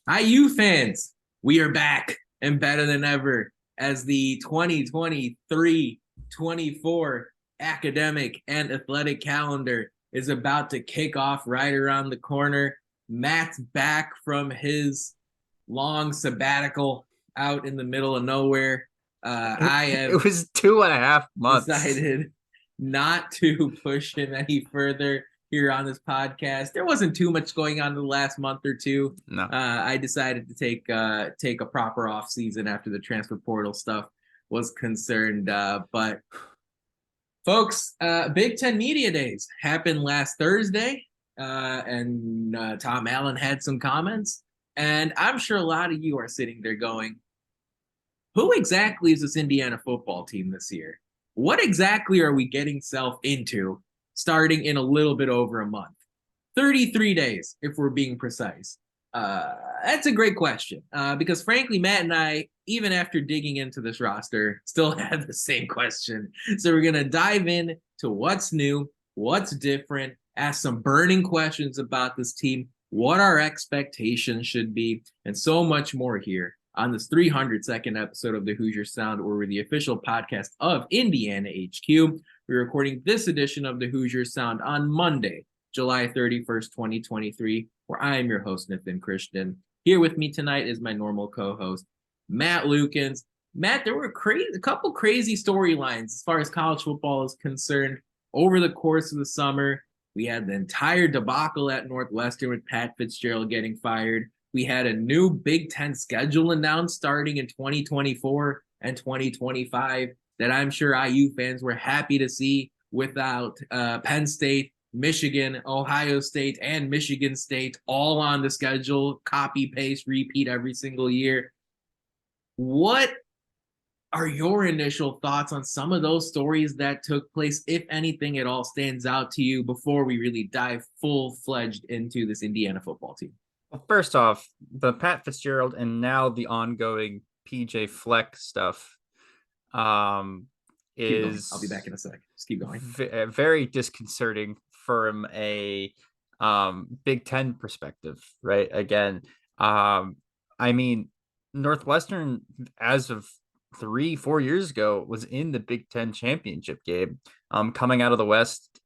IU fans, we are back and better than ever as the 2023-24 academic and athletic calendar is about to kick off right around the corner. Matt's back from his long sabbatical out in the middle of nowhere. I have It was 2.5 months. decided not to push him any further here on this podcast. There wasn't too much going on in the last month or two. No. I decided to take a proper off season after the transfer portal stuff was concerned. But folks, Big Ten Media Days happened last Thursday, and Tom Allen had some comments, and I'm sure a lot of you are sitting there going, "Who exactly is this Indiana football team this year? What exactly are we getting self into starting in a little bit over a month? 33 days, if we're being precise." That's a great question because, frankly, Matt and I, even after digging into this roster, still have the same question. So we're going to dive in to what's new, what's different, ask some burning questions about this team, what our expectations should be, and so much more here on this 302nd episode of the Hoosier Sound, or the official podcast of Indiana HQ. We're recording this edition of the Hoosier Sound on Monday, July 31st, 2023, where I am your host, Nathan Christian. Here with me tonight is my normal co-host, Matt Lukens. Matt, there were a couple crazy storylines as far as college football is concerned over the course of the summer. We had the entire debacle at Northwestern with Pat Fitzgerald getting fired. We had a new Big Ten schedule announced starting in 2024 and 2025 that I'm sure IU fans were happy to see without Penn State, Michigan, Ohio State, and Michigan State all on the schedule, copy, paste, repeat every single year. What are your initial thoughts on some of those stories that took place, if anything at all stands out to you, before we really dive full-fledged into this Indiana football team? Well, first off, the Pat Fitzgerald and now the ongoing PJ Fleck stuff is I'll be back in a sec. Just keep going. Very disconcerting from a Big Ten perspective, right? Again, I mean, Northwestern, as of 3-4 years ago, was in the Big Ten championship game. Coming out of the West,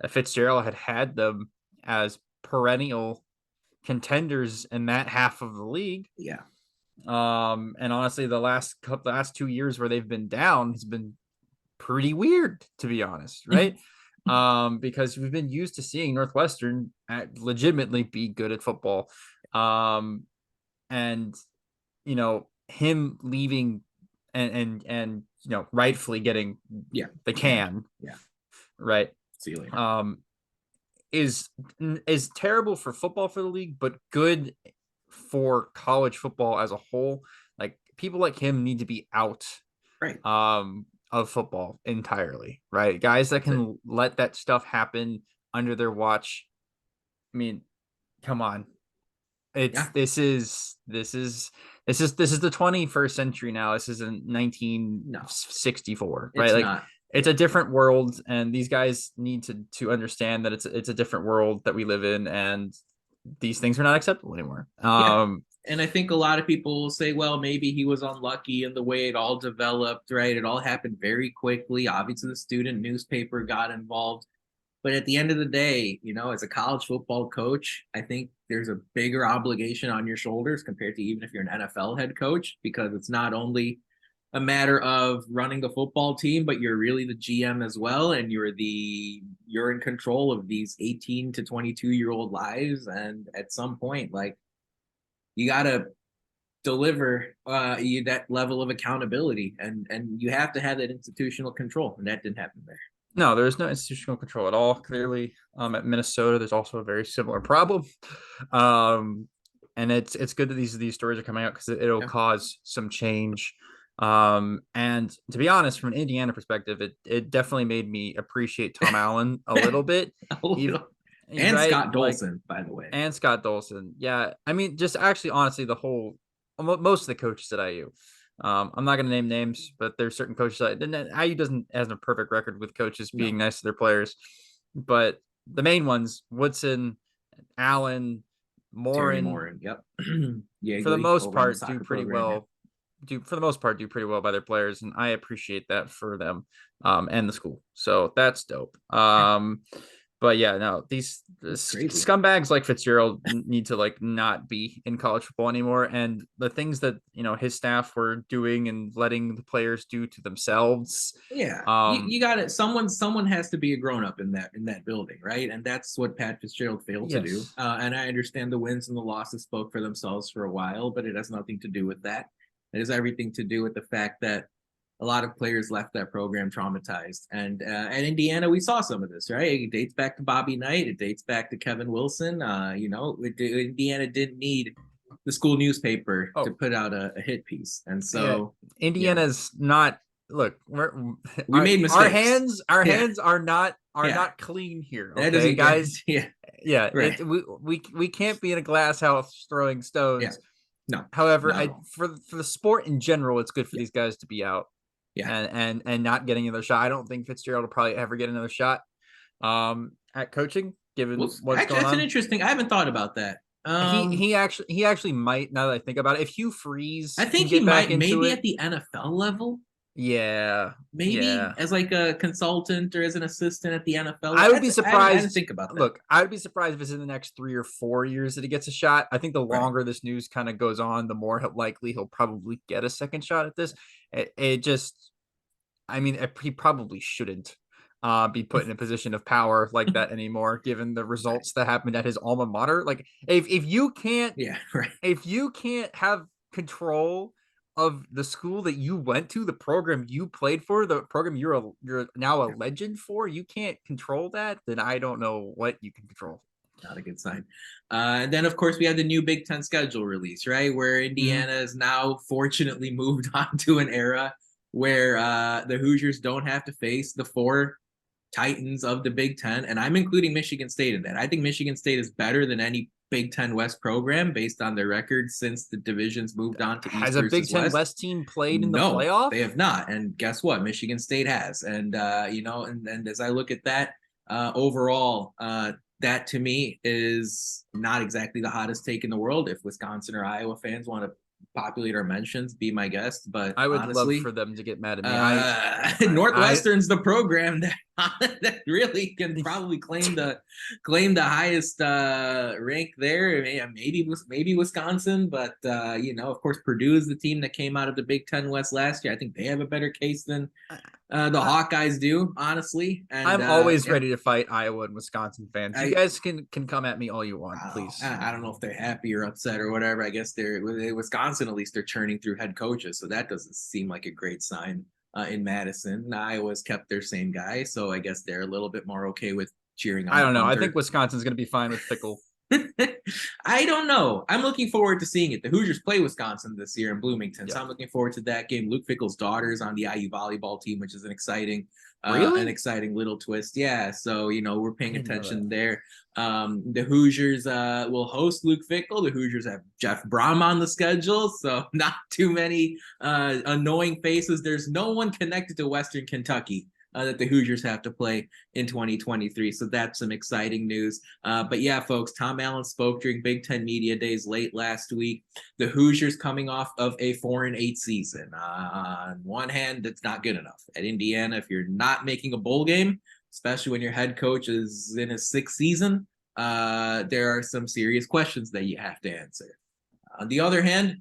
Fitzgerald had them as perennial contenders in that half of the league. Yeah. And honestly, the last 2 years where they've been down has been pretty weird, to be honest, right? Because we've been used to seeing Northwestern legitimately be good at football. And him leaving and rightfully getting the can. Yeah. Right. See you later. Is terrible for football for the league, but good for college football as a whole. Like, people like him need to be out of football entirely, right? Guys that can let that stuff happen under their watch. I mean, come on. This is the 21st century now. This isn't 1964, right? It's a different world, and these guys need to understand that it's a different world that we live in, and these things are not acceptable anymore. And I think a lot of people will say, well, maybe he was unlucky in the way it all developed, right? It all happened very quickly. Obviously, the student newspaper got involved. But at the end of the day, as a college football coach, I think there's a bigger obligation on your shoulders compared to even if you're an NFL head coach, because it's not only a matter of running the football team, but you're really the GM as well. And you're in control of these 18 to 22-year-old lives. And at some point, you got to deliver that level of accountability, and you have to have that institutional control. And that didn't happen there. No, there's no institutional control at all. Clearly, at Minnesota, there's also a very similar problem. And it's good that these stories are coming out because it'll cause some change. And to be honest, from an Indiana perspective, it definitely made me appreciate Tom Allen a little bit. And right? Scott Dolson, by the way. And Scott Dolson. Yeah. I mean, just actually, honestly, most of the coaches at IU. I'm not going to name names, but there's certain coaches IU has a perfect record with coaches being nice to their players, but the main ones, Woodson, Allen, Morin. Yep. For the most part, do pretty well by their players, and I appreciate that for them and the school. So that's dope. But yeah, no, these scumbags like Fitzgerald need to like not be in college football anymore. And the things that his staff were doing and letting the players do to themselves. Yeah, you got it. Someone has to be a grown up in that building, right? And that's what Pat Fitzgerald failed to do. And I understand the wins and the losses spoke for themselves for a while, but it has nothing to do with that. It has everything to do with the fact that a lot of players left that program traumatized. And at Indiana, we saw some of this, right? It dates back to Bobby Knight. It dates back to Kevin Wilson. Indiana didn't need the school newspaper to put out a hit piece. And so Indiana's not, look, we made mistakes. Our hands are not clean here. Okay, guys. Right. We can't be in a glass house throwing stones. Yeah. No. However, for the sport in general, it's good for these guys to be out. Yeah. And not getting another shot. I don't think Fitzgerald will probably ever get another shot at coaching, given what's going on. That's an interesting. I haven't thought about that. He actually might, now that I think about it. If Hugh Freeze, I think he might, maybe at the NFL level. Yeah, maybe as like a consultant or as an assistant at the NFL. I would be surprised. I didn't think about that. Look, I would be surprised if it's in the next 3 or 4 years that he gets a shot. I think the longer this news kind of goes on, the more likely he'll probably get a second shot at this. He probably shouldn't be put in a position of power like that anymore, given the results that happened at his alma mater. Like if you can't, if you can't have control of the school that you went to, the program you played for, the program you're now a legend for, you can't control that, then I don't know what you can control. Not a good sign. And then, of course, we had the new Big Ten schedule release, right? Where Indiana has now fortunately moved on to an era where the Hoosiers don't have to face the 4 Titans of the Big Ten. And I'm including Michigan State in that. I think Michigan State is better than any Big Ten West program based on their record since the divisions moved on to East versus West. Has a Big Ten West team played in the playoff? They have not. And guess what? Michigan State has. And, and as I look at that overall, that to me is not exactly the hottest take in the world. If Wisconsin or Iowa fans want to populate our mentions, be my guest. But I would honestly love for them to get mad at me. Northwestern's the program that really can probably claim the highest rank there. Maybe Wisconsin, but of course Purdue is the team that came out of the Big Ten West last year. I think they have a better case than the Hawkeyes do, honestly. And I'm always ready to fight Iowa and Wisconsin fans. You guys can come at me all you want, please. I don't know if they're happy or upset or whatever. I guess Wisconsin, at least they're churning through head coaches, so that doesn't seem like a great sign. In Madison, Iowa's kept their same guy, so I guess they're a little bit more okay with cheering on. I don't know. I think Wisconsin's going to be fine with Fickle. I don't know. I'm looking forward to seeing it. The Hoosiers play Wisconsin this year in Bloomington, so I'm looking forward to that game. Luke Fickle's daughter is on the IU volleyball team, which is an exciting little twist. Yeah, so we're paying attention there. The Hoosiers will host Luke Fickle. The Hoosiers have Jeff Brom on the schedule, so not too many annoying faces. There's no one connected to Western Kentucky that the Hoosiers have to play in 2023. So that's some exciting news. But yeah, folks, Tom Allen spoke during Big Ten Media Days late last week. The Hoosiers coming off of a 4-8 season. On one hand, that's not good enough. At Indiana, if you're not making a bowl game, especially when your head coach is in his 6th season, there are some serious questions that you have to answer. On the other hand,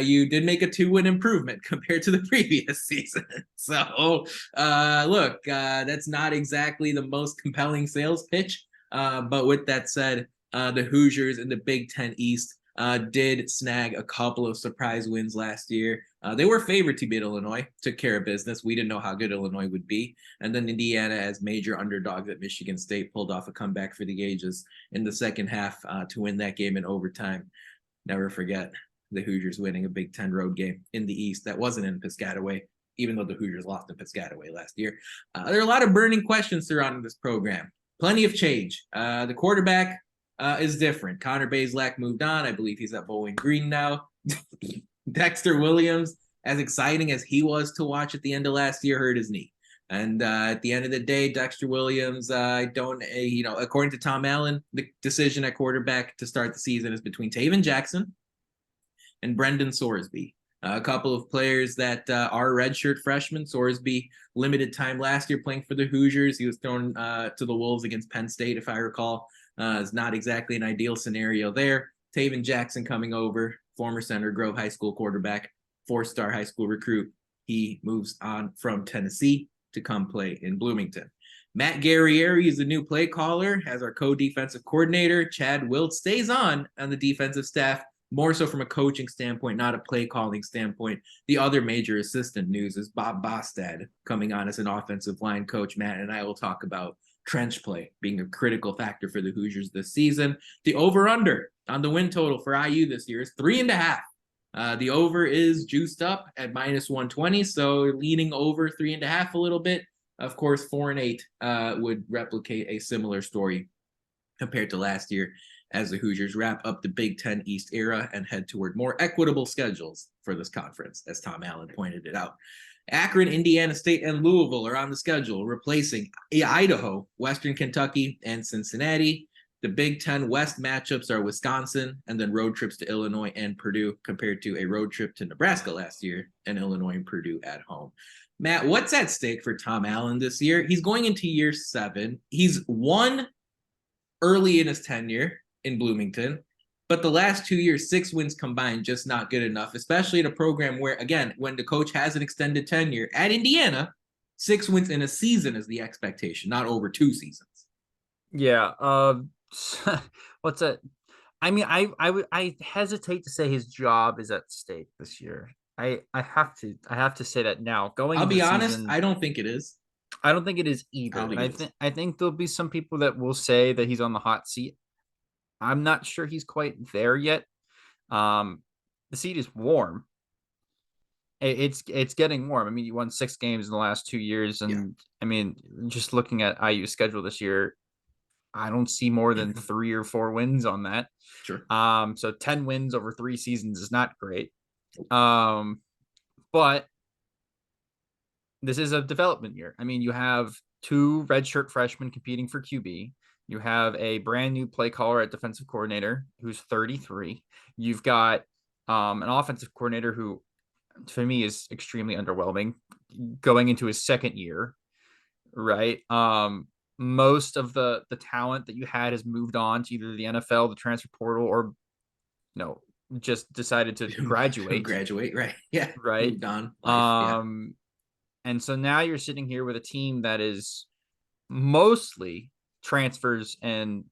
you did make a 2-win improvement compared to the previous season. So, look, that's not exactly the most compelling sales pitch. But with that said, the Hoosiers in the Big Ten East did snag a couple of surprise wins last year. They were favored to beat Illinois, took care of business. We didn't know how good Illinois would be. And then Indiana, as major underdogs at Michigan State, pulled off a comeback for the ages in the second half to win that game in overtime. Never forget the Hoosiers winning a Big Ten road game in the East that wasn't in Piscataway, even though the Hoosiers lost in Piscataway last year. There are a lot of burning questions surrounding this program. Plenty of change. The quarterback is different. Connor Bazelak moved on. I believe he's at Bowling Green now. Dexter Williams, as exciting as he was to watch at the end of last year, hurt his knee. And at the end of the day, Dexter Williams, I don't, according to Tom Allen, the decision at quarterback to start the season is between Tayven Jackson and Brendan Sorsby. A couple of players that are redshirt freshmen. Sorsby, limited time last year playing for the Hoosiers. He was thrown to the Wolves against Penn State, if I recall. It's not exactly an ideal scenario there. Tayven Jackson coming over, former Center Grove High School quarterback, 4-star high school recruit. He moves on from Tennessee to come play in Bloomington. Matt Guerrieri is the new play caller as our co-defensive coordinator. Chad Wilt stays on the defensive staff, more so from a coaching standpoint, not a play calling standpoint. The other major assistant news is Bob Bostad coming on as an offensive line coach. Matt and I will talk about trench play being a critical factor for the Hoosiers this season. The over-under on the win total for IU this year is 3.5. The over is juiced up at -120, so leaning over 3.5 a little bit. Of course, 4 and 8 would replicate a similar story compared to last year, as the Hoosiers wrap up the Big Ten East era and head toward more equitable schedules for this conference, as Tom Allen pointed it out. Akron, Indiana State, and Louisville are on the schedule, replacing Idaho, Western Kentucky, and Cincinnati. The Big Ten West matchups are Wisconsin and then road trips to Illinois and Purdue, compared to a road trip to Nebraska last year and Illinois and Purdue at home. Matt, what's at stake for Tom Allen this year? He's going into year 7. He's won early in his tenure in Bloomington, but the last 2 years, 6 wins combined, just not good enough, especially in a program where, again, when the coach has an extended tenure at Indiana, 6 wins in a season is the expectation, not over 2 seasons. Yeah. What's that? I mean, I hesitate to say his job is at stake this year. I have to say that now. I'll be honest, I don't think it is. I don't think it is either. I think there'll be some people that will say that he's on the hot seat. I'm not sure he's quite there yet. The seat is warm. It's getting warm. I mean, you won 6 games in the last 2 years, and I mean, just looking at IU's schedule this year, I don't see more than 3 or 4 wins on that. Sure. So 10 wins over 3 seasons is not great. But this is a development year. I mean, you have 2 redshirt freshmen competing for QB. You have a brand new play caller at defensive coordinator who's 33. You've got an offensive coordinator who, for me, is extremely underwhelming going into his 2nd year, right? Most of the talent that you had has moved on to either the NFL, the transfer portal, or just decided to graduate. Right? Yeah, right. Moved on. Life, and so now you're sitting here with a team that is mostly transfers and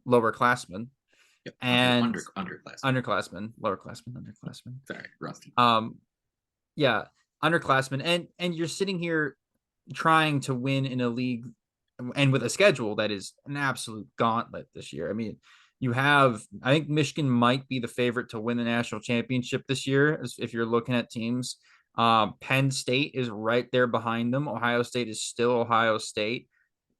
lowerclassmen. Yep. And underclassmen. Lowerclassmen. Sorry, rusty. Underclassmen, and you're sitting here trying to win in a league and with a schedule that is an absolute gauntlet this year. I mean, I think Michigan might be the favorite to win the national championship this year, if you're looking at teams. Penn State is right there behind them. Ohio State is still Ohio State.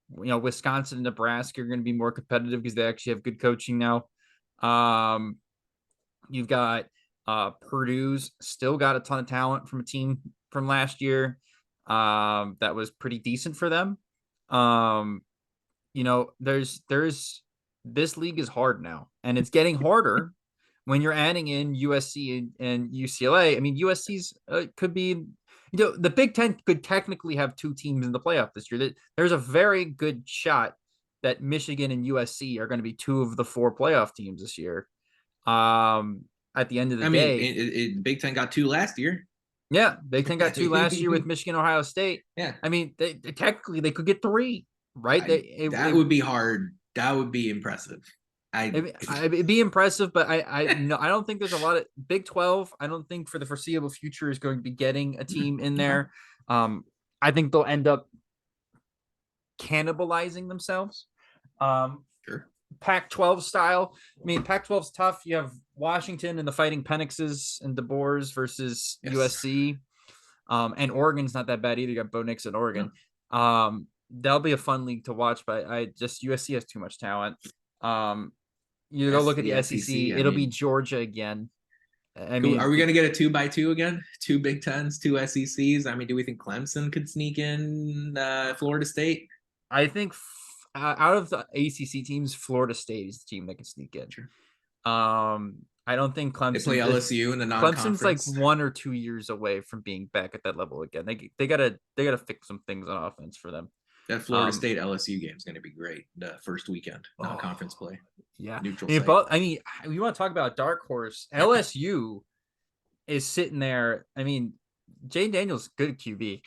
Wisconsin and Nebraska are going to be more competitive because they actually have good coaching now. You've got Purdue's still got a ton of talent from a team from last year that was pretty decent for them. There's this league is hard now, and it's getting harder when you're adding in USC and UCLA. I mean, USC's could be, the Big Ten could technically have 2 teams in the playoff this year. There's a very good shot that Michigan and USC are going to be 2 of the 4 playoff teams this year. At the end of the day, Big Ten got 2 last year. Yeah, Big Ten got 2 last year with Michigan, Ohio State. Yeah, I mean, technically they could get 3, right? That would be hard. That would be impressive. It'd be impressive, but I don't think there's a lot of Big 12. I don't think for the foreseeable future is going to be getting a team in there. I think they'll end up cannibalizing themselves. Sure. Pac-12 style. I mean, Pac-12's tough. You have Washington and the Fighting Penixes and DeBoers versus USC. And Oregon's not that bad either. You got Bo Nix at Oregon. That'll be a fun league to watch, but USC has too much talent. You go look at the SEC. It'll be Georgia again. I Are mean, we going to get a 2x2 again? 2 Big Tens, 2 SECs? I mean, do we think Clemson could sneak in Florida State? I think out of the ACC teams, Florida State is the team that can sneak in. Sure. I don't think They play Clemson. LSU in the Clemson's like non-conference. 1 or 2 years away from being back at that level again. They gotta fix some things on offense for them. That Florida State LSU game is going to be great. The first weekend, non-conference play. Yeah, neutral site. But I mean, we want to talk about dark horse. LSU is sitting there. I mean, Jay Daniels good QB.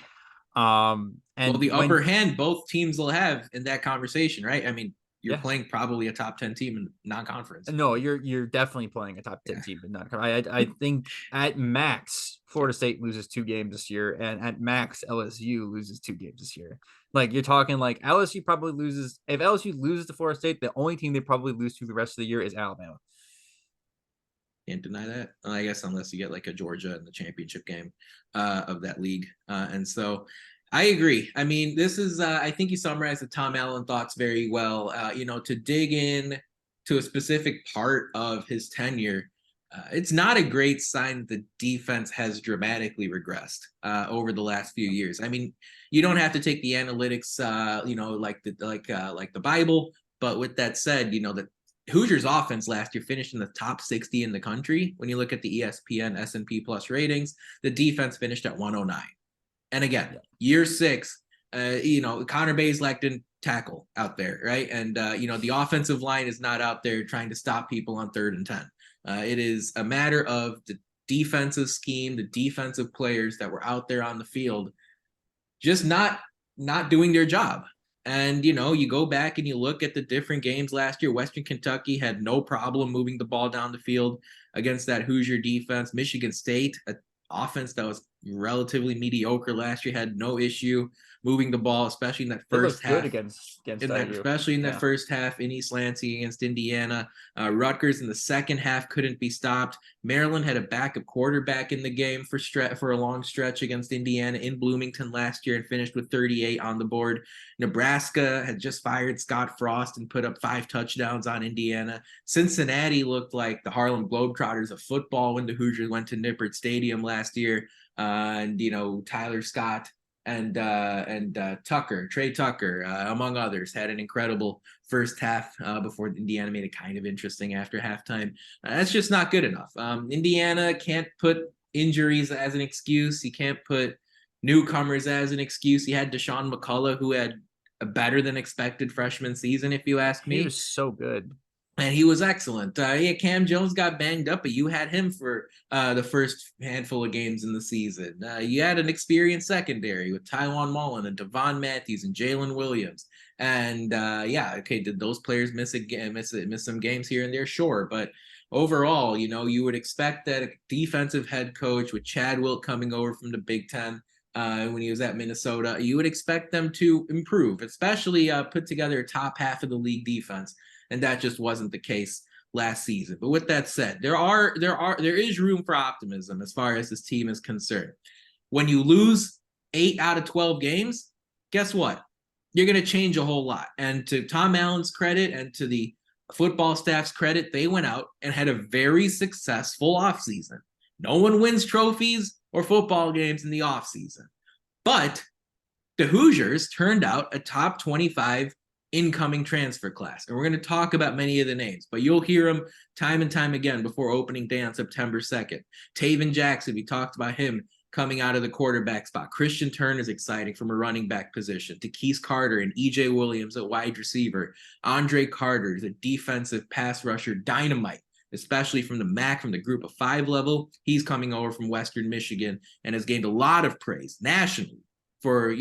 And the upper hand both teams will have in that conversation, right? I mean, you're playing probably a top 10 team in non-conference. No, you're definitely playing a top 10 team in non-conference. I think at max Florida State loses 2 games this year, and at max LSU loses 2 games this year. Like you're talking like LSU probably loses. If LSU loses to Florida State, the only team they probably lose to the rest of the year is Alabama. Can't deny that. I guess unless you get like a Georgia in the championship game of that league. And so I agree. I mean, this is, I think you summarized the Tom Allen thoughts very well. To dig in to a specific part of his tenure, it's not a great sign that the defense has dramatically regressed over the last few years. I mean, you don't have to take the analytics, like the Bible. But with that said, the Hoosiers offense last year finished in the top 60 in the country. When you look at the ESPN S&P Plus ratings, the defense finished at 109. And again, year 6, Connor Bazelak didn't tackle out there, right? And, the offensive line is not out there trying to stop people on 3rd and 10. It is a matter of the defensive scheme, the defensive players that were out there on the field just not doing their job. And, you go back and you look at the different games last year. Western Kentucky had no problem moving the ball down the field against that Hoosier defense. Michigan State, an offense that was relatively mediocre last year, had no issue moving the ball, especially in that first half. Especially in that first half in East Lansing against Indiana. Rutgers in the second half couldn't be stopped. Maryland had a backup quarterback in the game for a long stretch against Indiana in Bloomington last year and finished with 38 on the board. Nebraska had just fired Scott Frost and put up 5 touchdowns on Indiana. Cincinnati looked like the Harlem Globetrotters of football when the Hoosiers went to Nippert Stadium last year. Tyler Scott and Trey Tucker, among others, had an incredible first half before Indiana made it kind of interesting after halftime. That's just not good enough. Indiana can't put injuries as an excuse. You can't put newcomers as an excuse. You had Deshaun McCullough, who had a better than expected freshman season, if you ask me. He was so good. And he was excellent. Cam Jones got banged up, but you had him for the first handful of games in the season. You had an experienced secondary with Tywan Mullen and Devon Matthews and Jalen Williams. And did those players miss some games here and there? Sure, but overall, you would expect that a defensive head coach with Chad Wilt coming over from the Big Ten when he was at Minnesota, you would expect them to improve, especially put together a top half of the league defense. And that just wasn't the case last season. But with that said, there is room for optimism as far as this team is concerned. When you lose 8 out of 12 games, guess what? You're going to change a whole lot. And to Tom Allen's credit and to the football staff's credit, they went out and had a very successful offseason. No one wins trophies or football games in the offseason. But the Hoosiers turned out a top 25 incoming transfer class. And we're going to talk about many of the names, but you'll hear them time and time again before opening day on September 2nd. Tayven Jackson, we talked about him coming out of the quarterback spot. Christian Turner is exciting from a running back position. Takese Carter and EJ Williams at wide receiver. Andre Carter is a defensive pass rusher dynamite, especially from the MAC, from the group of 5 level. He's coming over from Western Michigan and has gained a lot of praise nationally for,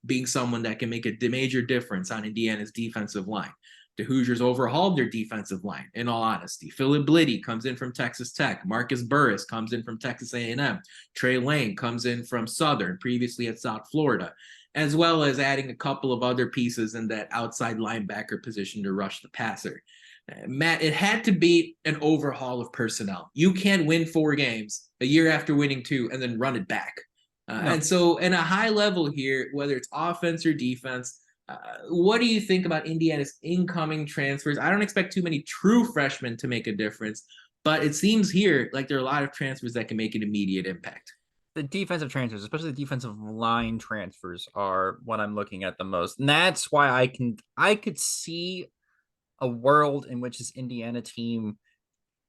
being someone that can make a major difference on Indiana's defensive line. The Hoosiers overhauled their defensive line, in all honesty. Philip Bliddy comes in from Texas Tech. Marcus Burris comes in from Texas A&M. Trey Lane comes in from Southern, previously at South Florida, as well as adding a couple of other pieces in that outside linebacker position to rush the passer. Matt, it had to be an overhaul of personnel. You can't win 4 games a year after winning 2 and then run it back. No. And so in a high level here, whether it's offense or defense, what do you think about Indiana's incoming transfers? I don't expect too many true freshmen to make a difference, But it seems here like there are a lot of transfers that can make an immediate impact. The defensive transfers, especially the defensive line transfers, are what I'm looking at the most. And that's why I could see a world in which this Indiana team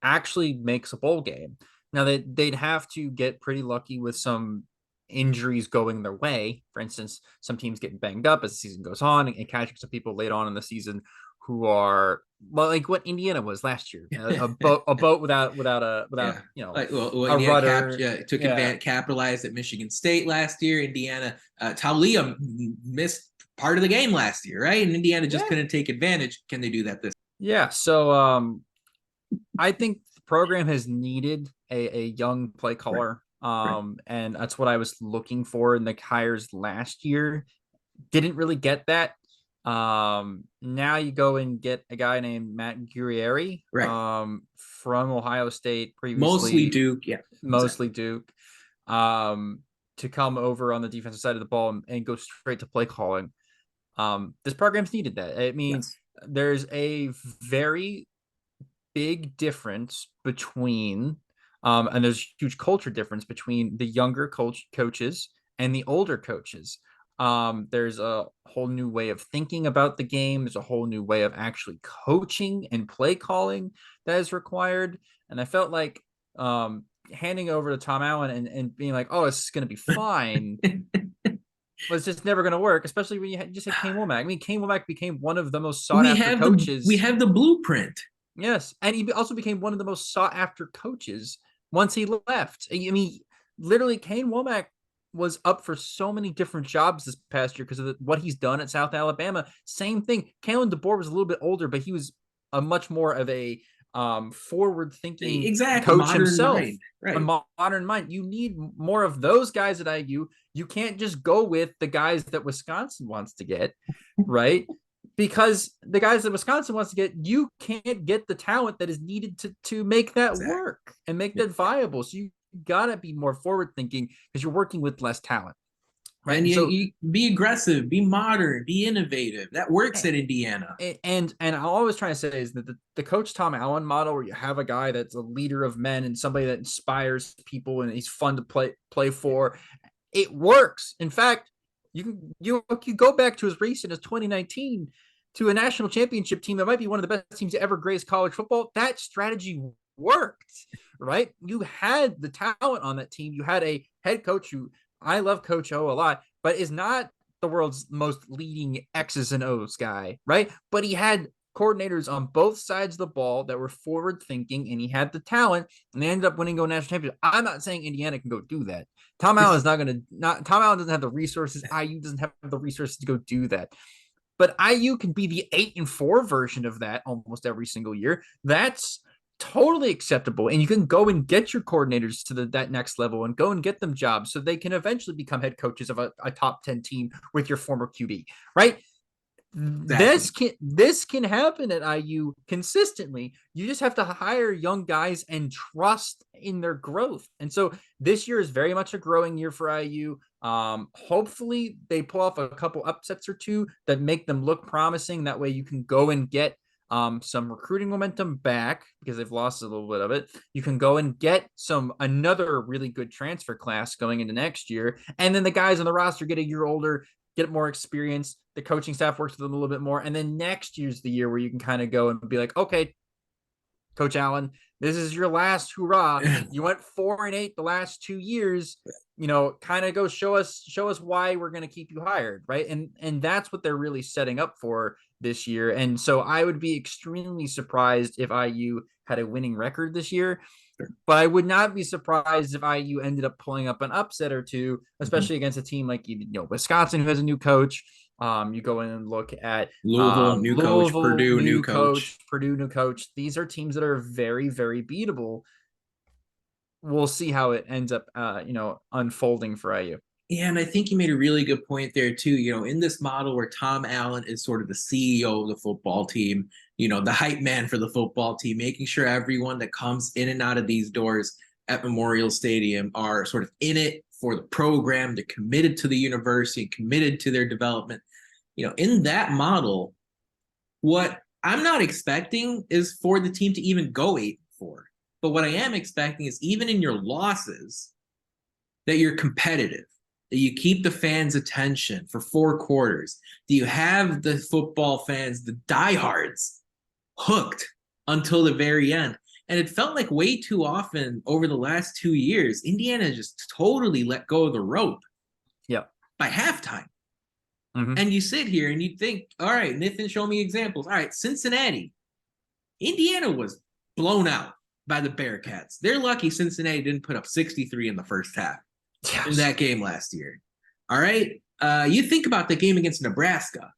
actually makes a bowl game. Now they'd have to get pretty lucky with some injuries going their way. For instance, some teams get banged up as the season goes on and catching some people late on in the season who are like what Indiana was last year, a boat without like a rudder. Took advantage, capitalized at Michigan State last year. Indiana, Taulia missed part of the game last year, right? And Indiana just couldn't take advantage. Can they do that this? Yeah, so I think the program has needed a young play caller. And that's what I was looking for in the hires last year. Didn't really get that. Now you go and get a guy named Matt Guerrieri, from Ohio State, previously mostly Duke, to come over on the defensive side of the ball and go straight to play calling. This program's needed that. I mean, there's a very big difference between, and there's a huge culture difference between the younger coaches and the older coaches. There's a whole new way of thinking about the game. There's a whole new way of actually coaching and play calling that is required. And I felt like handing over to Tom Allen and being like, oh, it's going to be fine. Was just never going to work, especially when you just had Kane Womack. I mean, Kane Womack became one of the most sought after coaches. We have the blueprint. Yes. And he also became one of the most sought after coaches once he left. I mean, literally, Kane Womack was up for so many different jobs this past year because of what he's done at South Alabama. Same thing. Kalen DeBoer was a little bit older, but he was a much more of a forward-thinking coach himself. A modern mind. You need more of those guys at IU. You can't just go with the guys that Wisconsin wants to get, right? Because the guys that Wisconsin wants to get, you can't get the talent that is needed to make that work and make that viable. So you gotta be more forward thinking because you're working with less talent, right? And you be aggressive, be modern, be innovative. That works at Indiana. And I'm always trying to say is that the Coach Tom Allen model, where you have a guy that's a leader of men and somebody that inspires people and he's fun to play for, it works. In fact, you go back to as recent as 2019 to a national championship team that might be one of the best teams to ever grace college football. That strategy worked, right? You had the talent on that team. You had a head coach who, I love Coach O a lot, but is not the world's most leading X's and O's guy, right? But he had coordinators on both sides of the ball that were forward thinking, and he had the talent, and they ended up winning a national championship. I'm not saying Indiana can go do that. Tom Allen doesn't have the resources. IU doesn't have the resources to go do that. But IU can be the 8-4 version of that almost every single year. That's totally acceptable. And you can go and get your coordinators to that next level and go and get them jobs so they can eventually become head coaches of a top 10 team with your former QB, right? Exactly. This can happen at IU consistently. You just have to hire young guys and trust in their growth. And so this year is very much a growing year for IU. Hopefully they pull off a couple upsets or two that make them look promising. That way you can go and get some recruiting momentum back because they've lost a little bit of it. You can go and get another really good transfer class going into next year. And then the guys on the roster get a year older, get more experience. The coaching staff works with them a little bit more. And then next year's the year where you can kind of go and be like, okay, Coach Allen, this is your last hurrah. You went 4-8 the last 2 years, kind of go show us why we're going to keep you hired. Right. And that's what they're really setting up for this year. And so I would be extremely surprised if IU had a winning record this year, but I would not be surprised if IU ended up pulling up an upset or two, especially against a team like, Wisconsin, who has a new coach. You go in and look at Louisville, new coach, Purdue, new coach. Purdue, new coach. These are teams that are very, very beatable. We'll see how it ends up, unfolding for IU. Yeah, and I think you made a really good point there too. In this model where Tom Allen is sort of the CEO of the football team, the hype man for the football team, making sure everyone that comes in and out of these doors at Memorial Stadium are sort of in it for the program. They're committed to the university, committed to their development. In that model, what I'm not expecting is for the team to even go 8-4. But what I am expecting is even in your losses, that you're competitive, that you keep the fans' attention for 4 quarters, that you have the football fans, the diehards, hooked until the very end. And it felt like way too often over the last 2 years, Indiana just totally let go of the rope. Yeah. By halftime. Mm-hmm. And you sit here and you think, all right, Nathan, show me examples. All right, Cincinnati. Indiana was blown out by the Bearcats. They're lucky Cincinnati didn't put up 63 in the first half in that game last year. All right. You think about the game against Nebraska.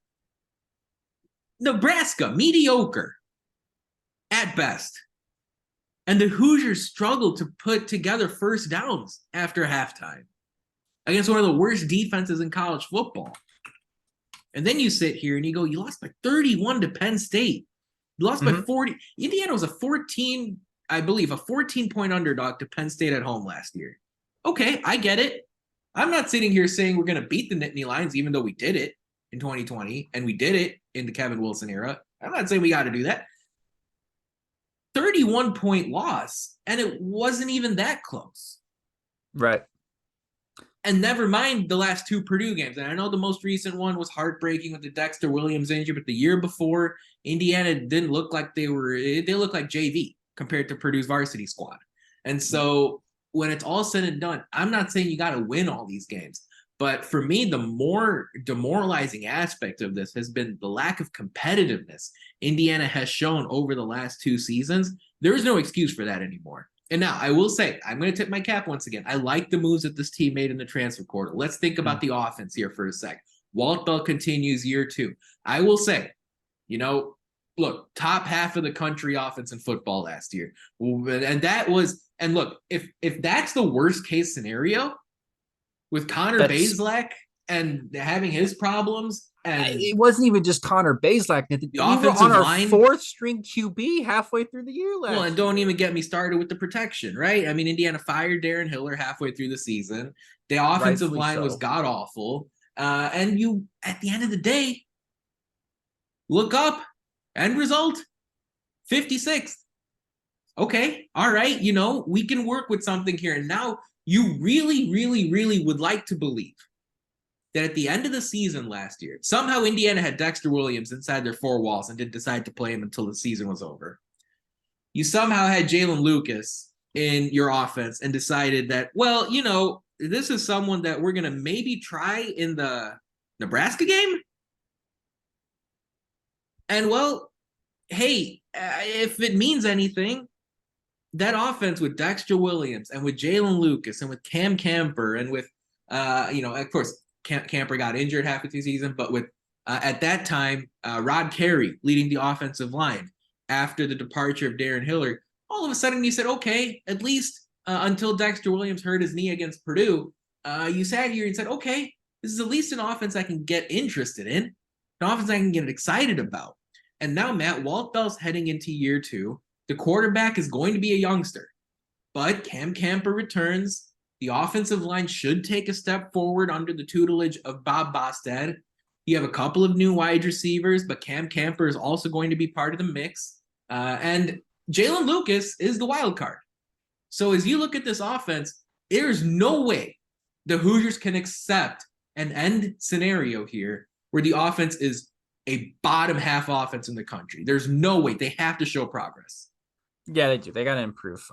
Nebraska, mediocre at best. And the Hoosiers struggled to put together first downs after halftime against one of the worst defenses in college football. And then you sit here and you go, you lost by 31 to Penn State. You lost by 40. Indiana was a 14-point underdog to Penn State at home last year. Okay, I get it. I'm not sitting here saying we're going to beat the Nittany Lions, even though we did it in 2020, and we did it in the Kevin Wilson era. I'm not saying we got to do that. 31-point loss, and it wasn't even that close. Right. And never mind the last 2 Purdue games. And I know the most recent one was heartbreaking with the Dexter Williams injury, but the year before, Indiana didn't look like they looked like JV compared to Purdue's varsity squad. And so when it's all said and done, I'm not saying you got to win all these games. But for me, the more demoralizing aspect of this has been the lack of competitiveness Indiana has shown over the last 2 seasons. There is no excuse for that anymore. And now I will say, I'm going to tip my cap once again. I like the moves that this team made in the transfer portal. Let's think about the offense here for a sec. Walt Bell continues year 2. I will say, look, top half of the country offense in football last year. And look, if that's the worst case scenario with Connor Bazelak and having his problems, and it wasn't even just Connor Bazelak. The offensive on our line, 4th string QB halfway through the year last. Well, and don't even get me started with the protection, right? I mean, Indiana fired Darren Hiller halfway through the season. The offensive line was god awful, and you, at the end of the day, look up, end result, 56th. Okay, all right, we can work with something here. And now you really, really, really would like to believe that at the end of the season last year, somehow Indiana had Dexter Williams inside their 4 walls and didn't decide to play him until the season was over. You somehow had Jalen Lucas in your offense and decided that, well, this is someone that we're going to maybe try in the Nebraska game. And, well, hey, if it means anything, that offense with Dexter Williams and with Jalen Lucas and with Cam Camper and with, of course, Camper got injured halfway through the season, but with at that time Rod Carey leading the offensive line after the departure of Darren Hiller, all of a sudden you said, okay, at least until Dexter Williams hurt his knee against Purdue, you sat here and said, okay, this is at least an offense I can get interested in, an offense I can get excited about. And now Matt Walt Bell's heading into year 2. The quarterback is going to be a youngster, but Cam Camper returns. The offensive line should take a step forward under the tutelage of Bob Bostad. You have a couple of new wide receivers, but Cam Camper is also going to be part of the mix. And Jalen Lucas is the wild card. So as you look at this offense, there's no way the Hoosiers can accept an end scenario here where the offense is a bottom half offense in the country. There's no way. They have to show progress. Yeah, they do. They got to improve.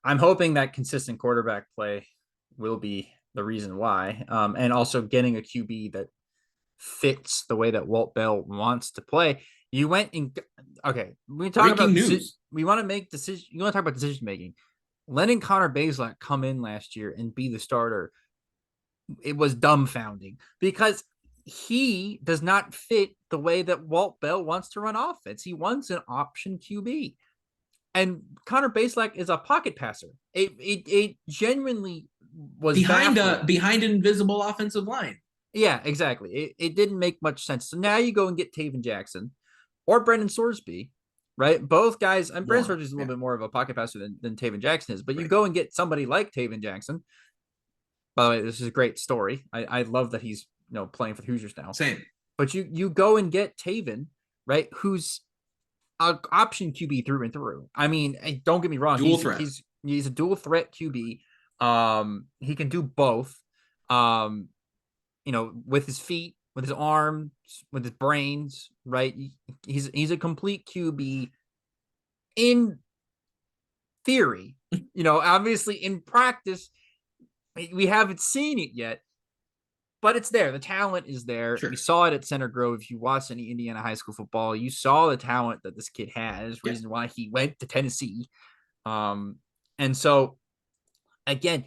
I'm hoping that consistent quarterback play will be the reason why. And also getting a QB that fits the way that Walt Bell wants to play. You went and we talk about news. We want to make decisions. You want to talk about decision making. Letting Connor Bazelak come in last year and be the starter, it was dumbfounding because he does not fit the way that Walt Bell wants to run offense. He wants an option QB. And Connor Bazelak is a pocket passer. It genuinely was behind an invisible offensive line. Yeah, exactly. It didn't make much sense. So now you go and get Tayven Jackson or Brendan Sorsby, right? Both guys, and Brendan Sorsby is a little bit more of a pocket passer than Tayven Jackson is, but you go and get somebody like Tayven Jackson. By the way, this is a great story. I love that he's playing for the Hoosiers now. Same. But you go and get Tayven, right? Who's an option QB through and through. I mean, don't get me wrong. Dual threat. He's a dual threat QB. He can do both. With his feet, with his arms, with his brains, right? He's a complete QB in theory. Obviously in practice, we haven't seen it yet, but it's there. The talent is there. Sure. You saw it at Center Grove. If you watched any Indiana high school football, you saw the talent that this kid has. Reason why he went to Tennessee. And so, again,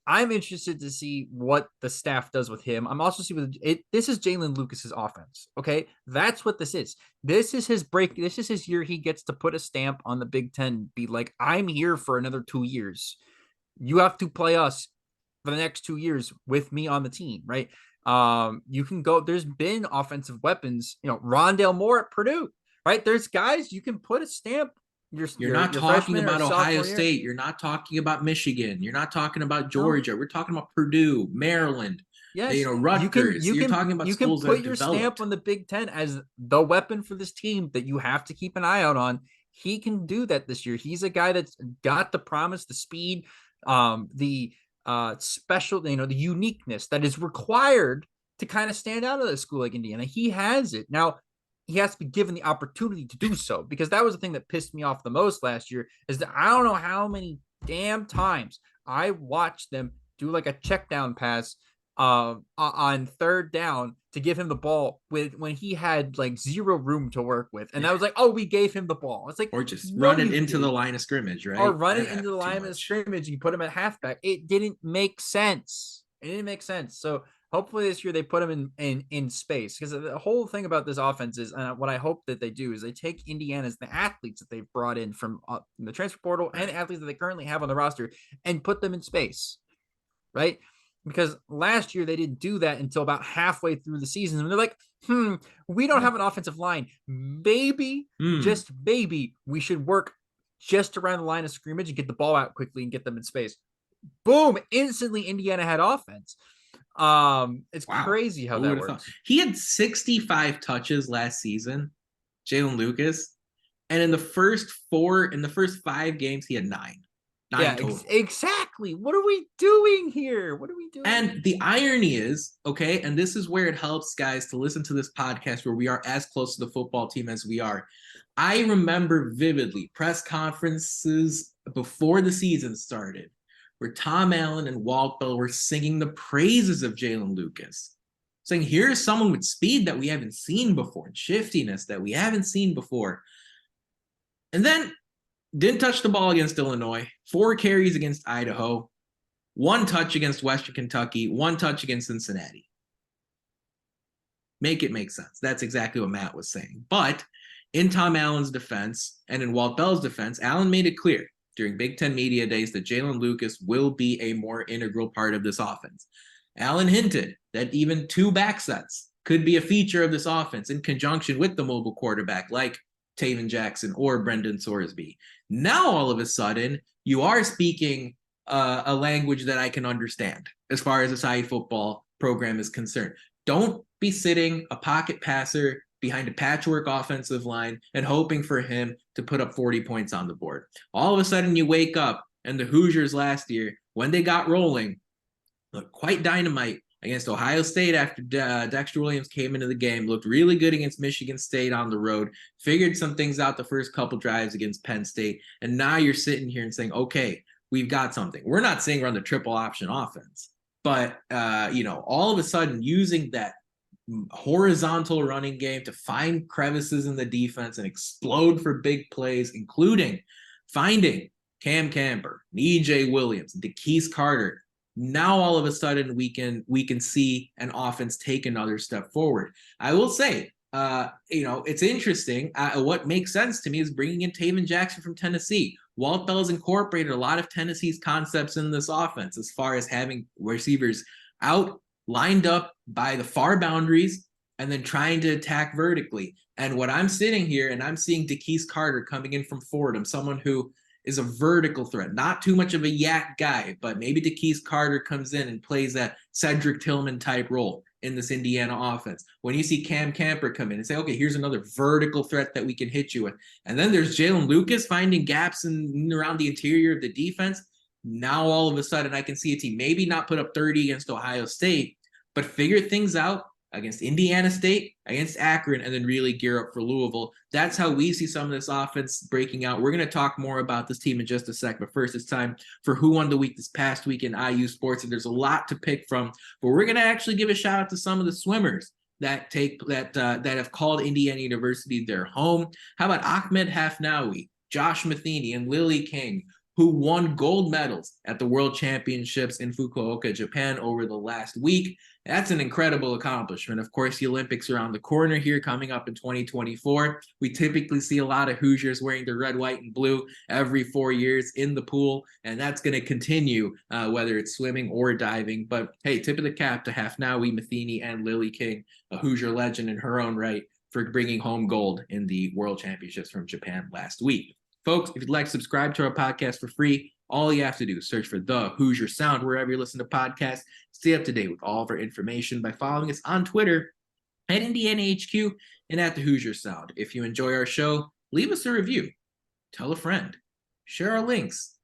I'm interested to see what the staff does with him. I'm also seeing this is Jalen Lucas's offense. Okay, that's what this is. This is his break. This is his year. He gets to put a stamp on the Big Ten. Be like, I'm here for another 2 years. You have to play us for the next 2 years with me on the team, right? You can go. There's been offensive weapons. Rondale Moore at Purdue, right? There's guys you can put a stamp. You're not talking about Ohio State. You're not talking about Michigan. You're not talking about Georgia. No. We're talking about Purdue, Maryland. Yes, Rutgers. You're talking about schools that have developed. You can put your stamp on the Big Ten as the weapon for this team that you have to keep an eye out on. He can do that this year. He's a guy that's got the promise, the speed, the special, the uniqueness that is required to kind of stand out of a school like Indiana. He has it. Now, he has to be given the opportunity to do so, because that was the thing that pissed me off the most last year, is that I don't know how many damn times I watched them do like a check down pass on 3rd down to give him the ball when he had like zero room to work with. And that was like, oh, we gave him the ball. It's like, or just run it into the line of scrimmage, right? Or run it into the line of scrimmage. You put him at halfback. It didn't make sense. So hopefully this year they put him in space, because the whole thing about this offense is, what I hope that they do is they take Indiana's, the athletes that they've brought in from the transfer portal and athletes that they currently have on the roster, and put them in space, right? Because last year they didn't do that until about halfway through the season. And they're like, we don't have an offensive line. Maybe, just maybe, we should work just around the line of scrimmage and get the ball out quickly and get them in space. Boom, instantly Indiana had offense. It's crazy how that works. He had 65 touches last season, Jalen Lucas, and in the first 5 games he had 9 total. Exactly. What are we doing here? And the irony is, okay, and this is where it helps guys to listen to this podcast where we are as close to the football team as we are. I remember vividly press conferences before the season started where Tom Allen and Walt Bell were singing the praises of Jalen Lucas, saying, here's someone with speed that we haven't seen before, and shiftiness that we haven't seen before. And then didn't touch the ball against Illinois, 4 carries against Idaho, 1 touch against Western Kentucky, 1 touch against Cincinnati. Make it make sense. That's exactly what Matt was saying. But in Tom Allen's defense and in Walt Bell's defense, Allen made it clear during Big Ten Media Days that Jalen Lucas will be a more integral part of this offense. Allen hinted that even 2 back sets could be a feature of this offense in conjunction with the mobile quarterback like Tayven Jackson or Brendan Sorsby. Now, all of a sudden, you are speaking a language that I can understand as far as the SAI football program is concerned. Don't be sitting a pocket passer behind a patchwork offensive line and hoping for him to put up 40 points on the board. All of a sudden you wake up and the Hoosiers last year, when they got rolling, looked quite dynamite against Ohio State after Dexter Williams came into the game, looked really good against Michigan State on the road, figured some things out the first couple drives against Penn State, and now you're sitting here and saying, okay, we've got something. We're not saying run the triple option offense, but all of a sudden using that horizontal running game to find crevices in the defense and explode for big plays, including finding Cam Camper, EJ Williams, DeKeese Carter. Now all of a sudden we can see an offense take another step forward. I will say, it's interesting. What makes sense to me is bringing in Tayven Jackson from Tennessee. Walt Bell has incorporated a lot of Tennessee's concepts in this offense as far as having receivers out lined up by the far boundaries and then trying to attack vertically. And what I'm sitting here and I'm seeing DeKeese Carter coming in from Fordham, someone who is a vertical threat, not too much of a yak guy, but maybe DeKeese Carter comes in and plays that Cedric Tillman type role. in this Indiana offense. When you see Cam Camper come in and say, okay, here's another vertical threat that we can hit you with. And then there's Jalen Lucas finding gaps in around the interior of the defense. Now all of a sudden I can see a team maybe not put up 30 against Ohio State, but figure things out against Indiana State, against Akron, and then really gear up for Louisville. That's how we see some of this offense breaking out. We're going to talk more about this team in just a sec, but first it's time for Who Won the Week this past week in IU sports, and there's a lot to pick from, but we're going to actually give a shout out to some of the swimmers that have called Indiana University their home. How about Ahmed Hafnaoui, Josh Matheny, and Lily King, who won gold medals at the World Championships in Fukuoka, Japan over the last week. That's an incredible accomplishment. Of course, the Olympics are around the corner here coming up in 2024. We typically see a lot of Hoosiers wearing the red, white, and blue every 4 years in the pool, and that's going to continue whether it's swimming or diving. But hey, tip of the cap to Hafnaoui, Matheny, and Lily King, a Hoosier legend in her own right, for bringing home gold in the World Championships from Japan last week. Folks, if you'd like to subscribe to our podcast for free, all you have to do is search for The Hoosier Sound wherever you listen to podcasts. Stay up to date with all of our information by following us on Twitter at Indiana HQ and at The Hoosier Sound. If you enjoy our show, leave us a review. Tell a friend. Share our links.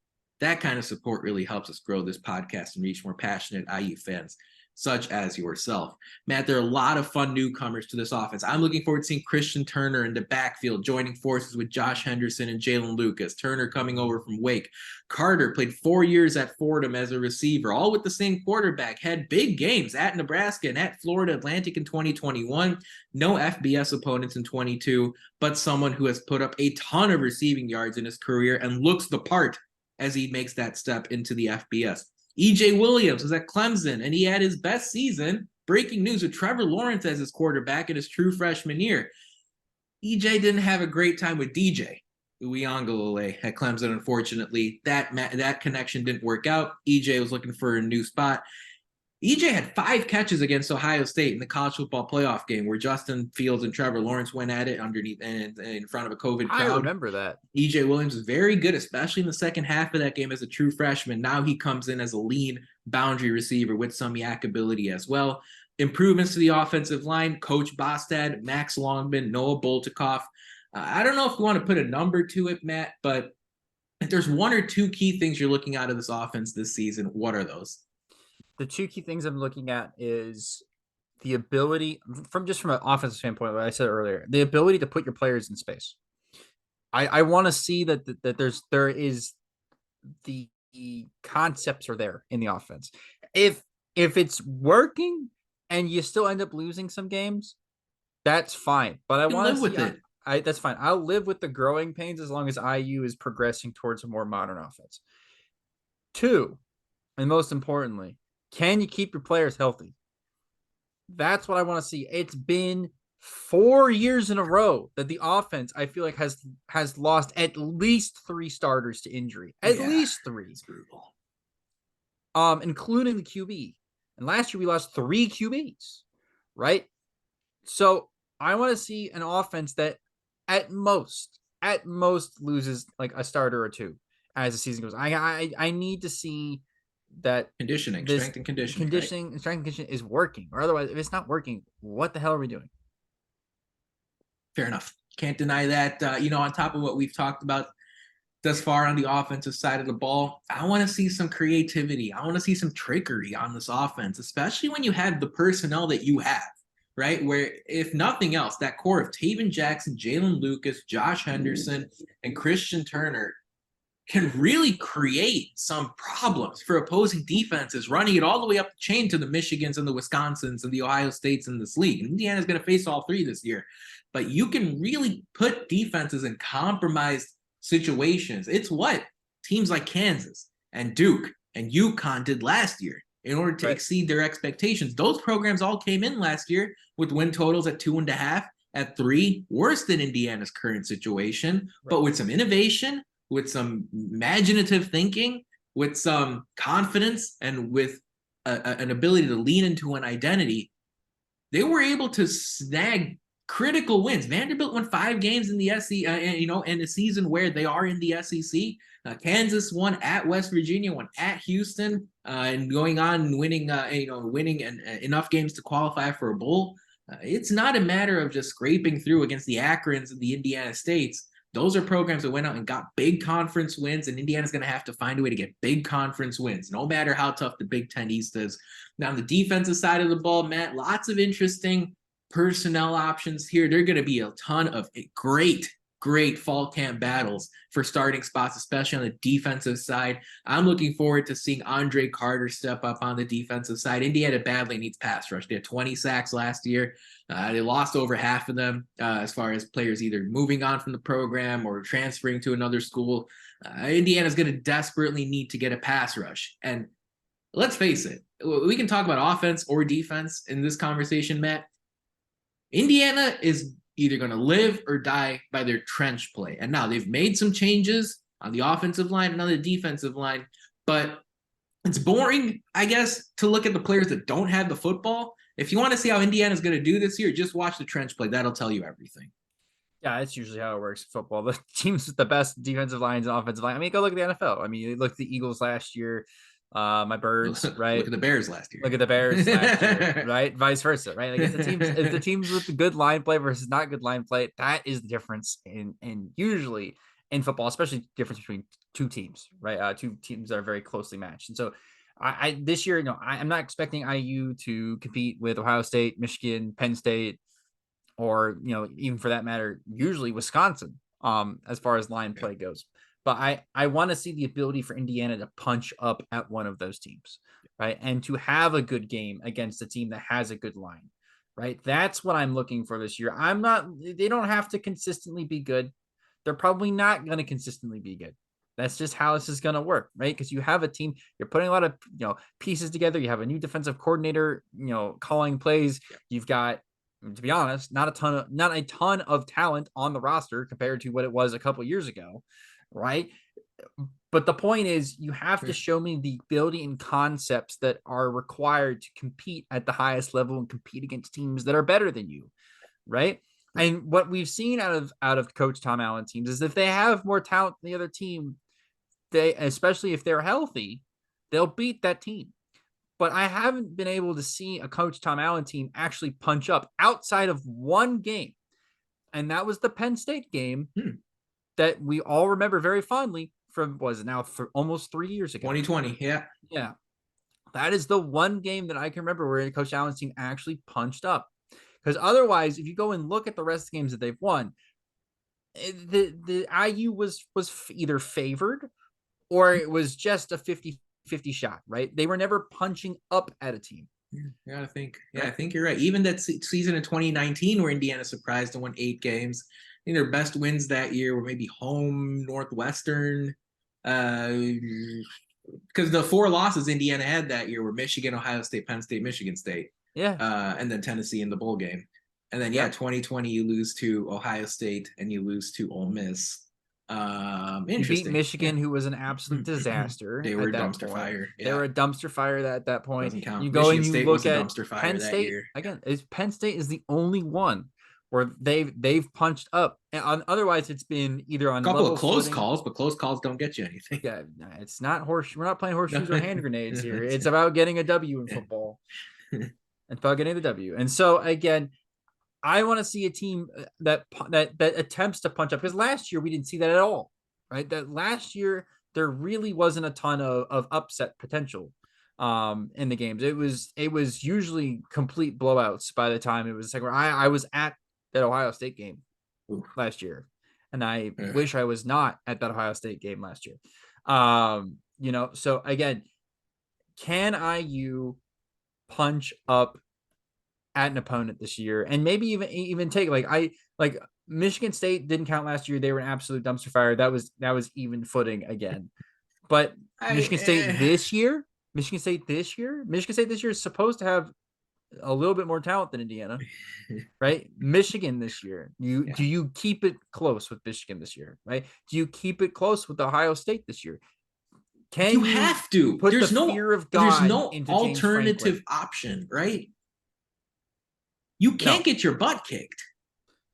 That kind of support really helps us grow this podcast and reach more passionate IU fans such as yourself. Matt, there are a lot of fun newcomers to this offense. I'm looking forward to seeing Christian Turner in the backfield, joining forces with Josh Henderson and Jalen Lucas. Turner coming over from Wake. Carter played 4 years at Fordham as a receiver, all with the same quarterback, had big games at Nebraska and at Florida Atlantic in 2021. No FBS opponents in 22, but someone who has put up a ton of receiving yards in his career and looks the part as he makes that step into the FBS. EJ Williams was at Clemson, and he had his best season. Breaking news with Trevor Lawrence as his quarterback in his true freshman year. EJ didn't have a great time with DJ Uiagalelei at Clemson, unfortunately. That connection didn't work out. EJ was looking for a new spot. EJ had 5 catches against Ohio State in the college football playoff game where Justin Fields and Trevor Lawrence went at it underneath and in front of a COVID crowd. I remember that. EJ Williams was very good, especially in the second half of that game as a true freshman. Now he comes in as a lean boundary receiver with some yak ability as well. Improvements to the offensive line, Coach Bostad, Max Longman, Noah Boltikoff. I don't know if you want to put a number to it, Matt, but if there's 1 or 2 key things you're looking out of this offense this season, what are those? The 2 key things I'm looking at is the ability from an offensive standpoint, what I said earlier, the ability to put your players in space. I want to see that there is the concepts are there in the offense. If it's working and you still end up losing some games, that's fine. But I want to live with it. That's fine. I'll live with the growing pains as long as IU is progressing towards a more modern offense. 2, and most importantly, can you keep your players healthy? That's what I want to see. It's been 4 years in a row that the offense, I feel like, has lost at least 3 starters to injury. At least 3. It's brutal. Including the QB. And last year we lost 3 QBs, right? So I want to see an offense that at most loses like a starter or 2 as the season goes. I need to see that strength and conditioning is working, or otherwise, if it's not working, what the hell are we doing? Fair enough. Can't deny that. On top of what we've talked about thus far on the offensive side of the ball, I want to see some creativity. I want to see some trickery on this offense, especially when you have the personnel that you have, right? Where, if nothing else, that core of Tayven Jackson, Jalen Lucas, Josh Henderson, and Christian Turner can really create some problems for opposing defenses, running it all the way up the chain to the Michigans and the Wisconsins and the Ohio States in this league. Indiana's going to face all 3 this year. But you can really put defenses in compromised situations. It's what teams like Kansas and Duke and UConn did last year in order to exceed their expectations. Those programs all came in last year with win totals at 2.5, at 3, worse than Indiana's current situation, but with some innovation, with some imaginative thinking, with some confidence, and with an ability to lean into an identity, they were able to snag critical wins. Vanderbilt won 5 games in the SEC, in a season where they are in the SEC. Kansas won at West Virginia, won at Houston, and going on and winning, enough games to qualify for a bowl. It's not a matter of just scraping through against the Akrons and the Indiana States. Those are programs that went out and got big conference wins, and Indiana's going to have to find a way to get big conference wins, no matter how tough the Big Ten East is. Now, on the defensive side of the ball, Matt, lots of interesting personnel options here. There are going to be a ton of great fall camp battles for starting spots, especially on the defensive side. I'm looking forward to seeing Andre Carter step up on the defensive side. Indiana badly needs pass rush. They had 20 sacks last year. They lost over half of them as far as players either moving on from the program or transferring to another school. Indiana's going to desperately need to get a pass rush. And let's face it, we can talk about offense or defense in this conversation, Matt. Indiana is either going to live or die by their trench play. And now they've made some changes on the offensive line and on the defensive line, but it's boring, I guess, to look at the players that don't have the football. If you want to see how Indiana's going to do this year, just watch the trench play. That'll tell you everything. Yeah, that's usually how it works in football. The teams with the best defensive lines and offensive line. I mean, go look at the NFL. I mean, look at the Eagles last year. My Birds, right? Look at the Bears last year. Look at the Bears last year, right? Vice versa, right? Like it's the teams with the good line play versus not good line play. That is the difference in usually in football, especially the difference between two teams, right? Two teams that are very closely matched. And so I this year, I'm not expecting IU to compete with Ohio State, Michigan, Penn State, or even for that matter, usually Wisconsin, as far as line play goes. But I want to see the ability for Indiana to punch up at one of those teams, right? And to have a good game against a team that has a good line, right? That's what I'm looking for this year. They don't have to consistently be good. They're probably not going to consistently be good. That's just how this is going to work, right? Because you have a team, you're putting a lot of, pieces together. You have a new defensive coordinator, calling plays. You've got, to be honest, not a ton of talent on the roster compared to what it was a couple years ago. Right. But the point is, you have to show me the ability and concepts that are required to compete at the highest level and compete against teams that are better than you. Right. And what we've seen out of Coach Tom Allen teams is if they have more talent than the other team, especially if they're healthy, they'll beat that team. But I haven't been able to see a Coach Tom Allen team actually punch up outside of one game. And that was the Penn State game. That we all remember very fondly from for almost 3 years ago. 2020, yeah. Yeah. That is the one game that I can remember where Coach Allen's team actually punched up. Because otherwise, if you go and look at the rest of the games that they've won, the IU was either favored or it was just a 50-50 shot, right? They were never punching up at a team. Yeah, I think you're right. Even that season in 2019 where Indiana surprised and won 8 games, I think their best wins that year were maybe home Northwestern, because the 4 losses Indiana had that year were Michigan, Ohio State, Penn State, Michigan State. Yeah. And then Tennessee in the bowl game. And then, 2020, you lose to Ohio State and you lose to Ole Miss. You beat Michigan, who was an absolute disaster. They were a dumpster fire. Yeah. They were a dumpster fire at that point. Doesn't count. You go Michigan and you State look at dumpster fire Penn that State year. Again. Penn State is the only one where they've punched up. And otherwise, it's been either on a couple of close calls, but close calls don't get you anything. Yeah, it's not we're not playing horseshoes or hand grenades here. It's about getting a W in football. It's about getting the W. And so again, I want to see a team that attempts to punch up, because last year we didn't see that at all. Right? That last year there really wasn't a ton of upset potential in the games. It was usually complete blowouts by the time it was second. I was at that Ohio State game last year, and I wish I was not at that Ohio State game last year. So again, can IU punch up at an opponent this year, and maybe even take like Michigan State didn't count last year. They were an absolute dumpster fire. That was even footing again. But Michigan State this year is supposed to have a little bit more talent than Indiana, right? Michigan this year. Do you keep it close with Michigan this year, right? Do you keep it close with Ohio State this year? You have to. Put there's no fear of God. There's no alternative option, right? You can't get your butt kicked.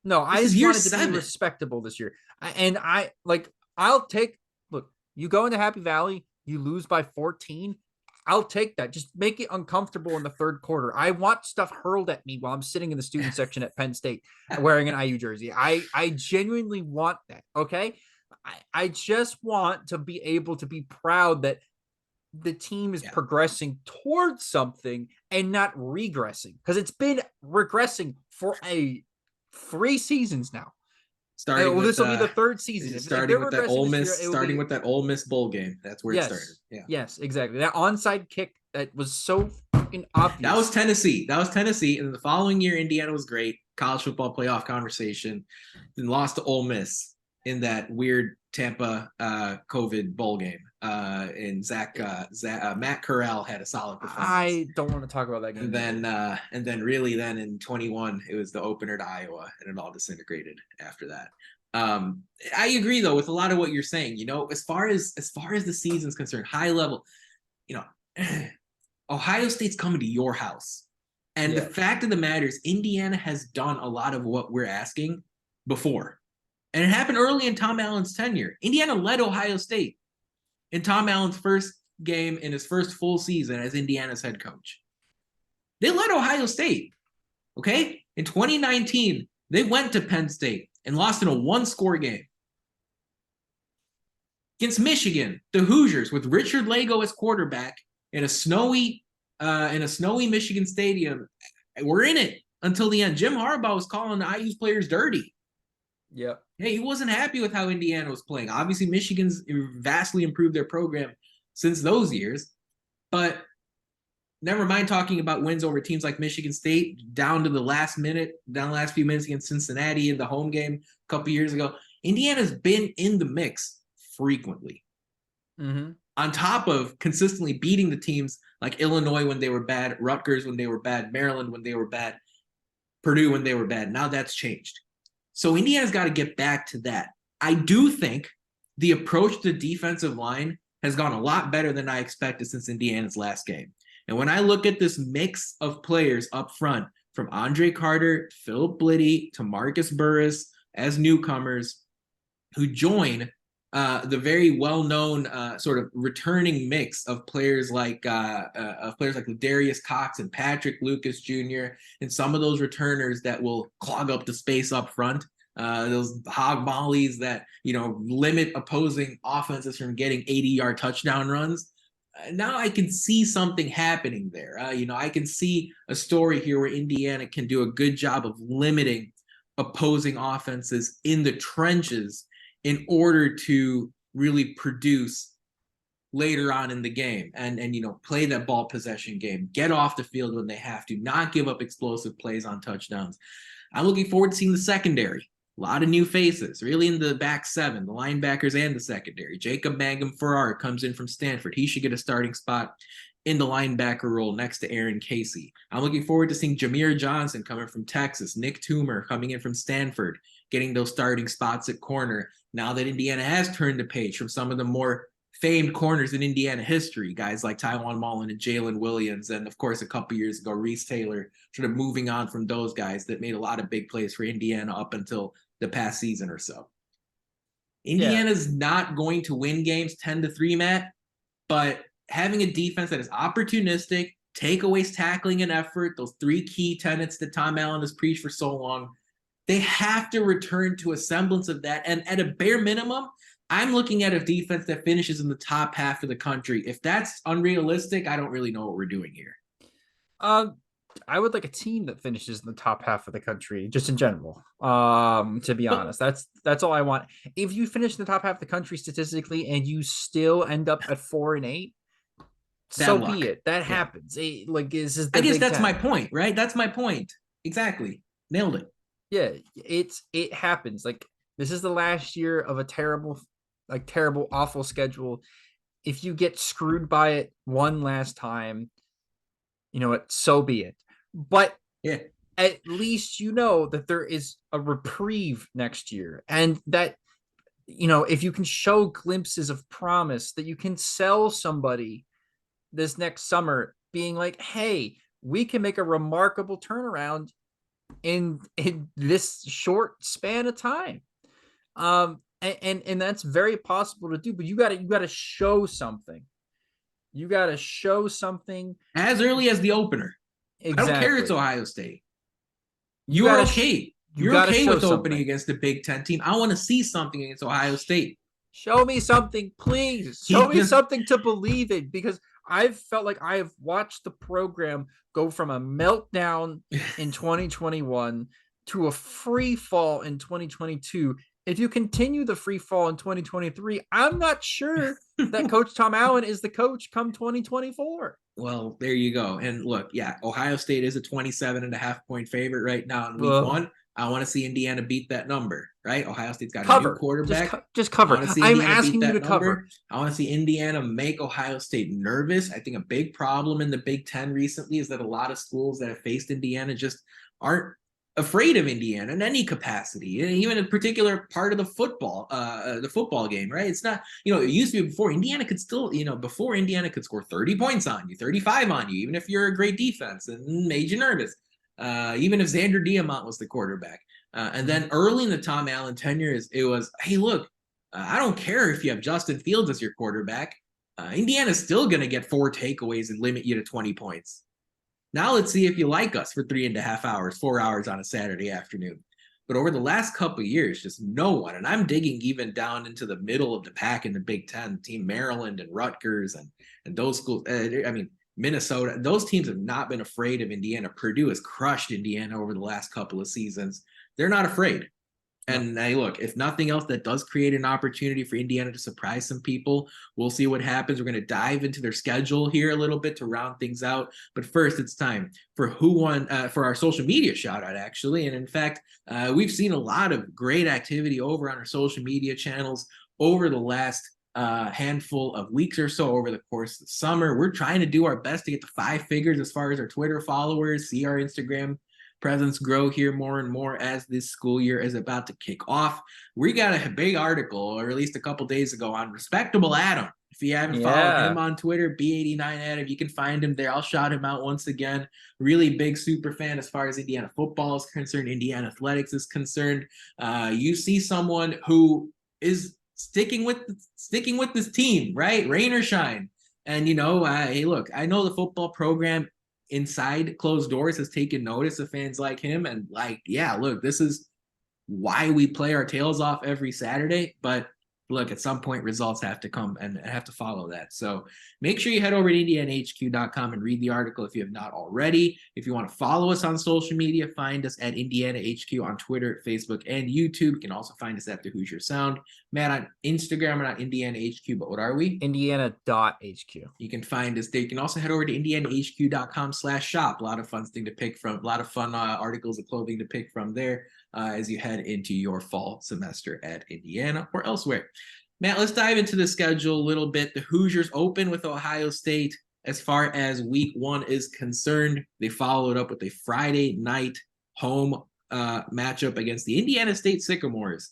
No, I This is just year wanted to be 7. respectable this year. Look, you go into Happy Valley, you lose by 14. I'll take that. Just make it uncomfortable in the third quarter. I want stuff hurled at me while I'm sitting in the student section at Penn State wearing an IU jersey. I genuinely want that. Okay. I just want to be able to be proud that the team is progressing towards something and not regressing, because it's been regressing for 3 seasons now. This will be the 3rd season. Starting with that Ole Miss bowl game. That's where it started. Yeah. Yes, exactly. That onside kick that was so fucking obvious. That was Tennessee. And the following year, Indiana was great. College football playoff conversation. Then lost to Ole Miss in that weird Tampa COVID bowl game. And Matt Corral had a solid performance. I don't want to talk about that game. And then really then in 21, it was the opener to Iowa, and it all disintegrated after that. I agree though with a lot of what you're saying. As far as the season's concerned, high level, Ohio State's coming to your house. And the fact of the matter is Indiana has done a lot of what we're asking before. And it happened early in Tom Allen's tenure. Indiana led Ohio State in Tom Allen's first game in his first full season as Indiana's head coach. They led Ohio State, okay? In 2019, they went to Penn State and lost in a 1-score game. Against Michigan, the Hoosiers, with Richard Lago as quarterback in a snowy Michigan stadium, we're in it until the end. Jim Harbaugh was calling the IU's players dirty. Yeah. Hey, he wasn't happy with how Indiana was playing. Obviously, Michigan's vastly improved their program since those years. But never mind talking about wins over teams like Michigan State, down the last few minutes against Cincinnati in the home game a couple years ago. Indiana's been in the mix frequently. Mm-hmm. On top of consistently beating the teams like Illinois when they were bad, Rutgers when they were bad, Maryland when they were bad, Purdue when they were bad. Now that's changed. So Indiana's got to get back to that. I do think the approach to the defensive line has gone a lot better than I expected since Indiana's last game. And when I look at this mix of players up front, from Andre Carter, Philip Bliddy, to Marcus Burris as newcomers who join the very well-known sort of returning mix of players like Darius Cox and Patrick Lucas Jr. and some of those returners that will clog up the space up front. Those hog mollies that limit opposing offenses from getting 80-yard touchdown runs. Now I can see something happening there. I can see a story here where Indiana can do a good job of limiting opposing offenses in the trenches in order to really produce later on in the game and play that ball possession game, get off the field when they have to, not give up explosive plays on touchdowns. I'm looking forward to seeing the secondary. A lot of new faces, really, in the back 7, the linebackers and the secondary. Jacob Mangum-Farrar comes in from Stanford. He should get a starting spot in the linebacker role next to Aaron Casey. I'm looking forward to seeing Jameer Johnson coming from Texas, Nick Toomer coming in from Stanford, getting those starting spots at corner. Now that Indiana has turned the page from some of the more famed corners in Indiana history, guys like Tywan Mullen and Jalen Williams, and of course a couple years ago, Reese Taylor, sort of moving on from those guys that made a lot of big plays for Indiana up until the past season or so. Indiana's not going to win games 10-3, Matt, but having a defense that is opportunistic, takeaways, tackling, and effort, those 3 key tenets that Tom Allen has preached for so long, they have to return to a semblance of that. And at a bare minimum, I'm looking at a defense that finishes in the top half of the country. If that's unrealistic, I don't really know what we're doing here. I would like a team that finishes in the top half of the country, just in general. To be honest, that's all I want. If you finish in the top half of the country statistically and you still end up at 4-8, so be it. That happens. I guess that's my point, right? That's my point. Exactly. Nailed it. Yeah, it happens. Like, this is the last year of a terrible, awful schedule. If you get screwed by it one last time, so be it. But at least that there is a reprieve next year, and that if you can show glimpses of promise, that you can sell somebody this next summer being like, hey, we can make a remarkable turnaround in this short span of time. And that's very possible to do, but you gotta show something. You gotta show something as early as the opener. exactly. I don't care it's Ohio State. You're okay. You're okay with opening against the Big Ten team. I want to see something against Ohio State. Show me something, please. Show me something to believe in, because I've felt like I have watched the program go from a meltdown in 2021 to a free fall in 2022. If you continue the free fall in 2023, I'm not sure that Coach Tom Allen is the coach come 2024. Well, there you go. And look, yeah, Ohio State is a 27.5-point favorite right now in week one. I want to see Indiana beat that number, right? Ohio State's got a new quarterback. Just cover. I'm asking you to cover. I want to see Indiana make Ohio State nervous. I think a big problem in the Big Ten recently is that a lot of schools that have faced Indiana just aren't afraid of Indiana in any capacity, and even a particular part of the football game, right? It's not, it used to be before Indiana could still, before Indiana could score 30 points on you, 35 on you, even if you're a great defense, and made you nervous. Even if Xander Diamont was the quarterback. And then early in the Tom Allen tenure, it was, hey, look, I don't care if you have Justin Fields as your quarterback. Indiana's still going to get 4 takeaways and limit you to 20 points. Now let's see if you like us for 3.5 hours, 4 hours on a Saturday afternoon. But over the last couple of years, just no one, and I'm digging even down into the middle of the pack in the Big Ten, Team Maryland and Rutgers and those schools. Minnesota, those teams have not been afraid of Indiana. Purdue has crushed Indiana over the last couple of seasons. They're not afraid. And hey, look, if nothing else, that does create an opportunity for Indiana to surprise some people. We'll see what happens. We're going to dive into their schedule here a little bit to round things out. But first, it's time for for our social media shout out, actually. And in fact, we've seen a lot of great activity over on our social media channels over the last handful of weeks or so over the course of the summer. We're trying to do our best to get to 5 figures as far as our Twitter followers, see our Instagram presence grow here more and more as this school year is about to kick off. We got a big article, or at least a couple days ago, on Respectable Adam. If you haven't followed him on Twitter, B89 Adam, you can find him there. I'll shout him out once again. Really big super fan as far as Indiana football is concerned, Indiana athletics is concerned. You see someone who is sticking with this team, right? Rain or shine. And hey, look, I know the football program inside closed doors has taken notice of fans like him, and look, this is why we play our tails off every Saturday. But look, at some point results have to come and have to follow that. So make sure you head over to indianahq.com and read the article if you have not already. If you want to follow us on social media, find us at Indiana HQ on Twitter, Facebook, and YouTube. You can also find us at the Hoosier Sound. Matt, on Instagram, we're not Indiana HQ, but what are we? Indiana.HQ. You can find us there. You can also head over to indianahq.com/shop. A lot of fun thing to pick from, a lot of fun articles of clothing to pick from there as you head into your fall semester at Indiana or elsewhere. Matt, let's dive into the schedule a little bit. The Hoosiers open with Ohio State. As far as week 1 is concerned, they followed up with a Friday night home matchup against the Indiana State Sycamores,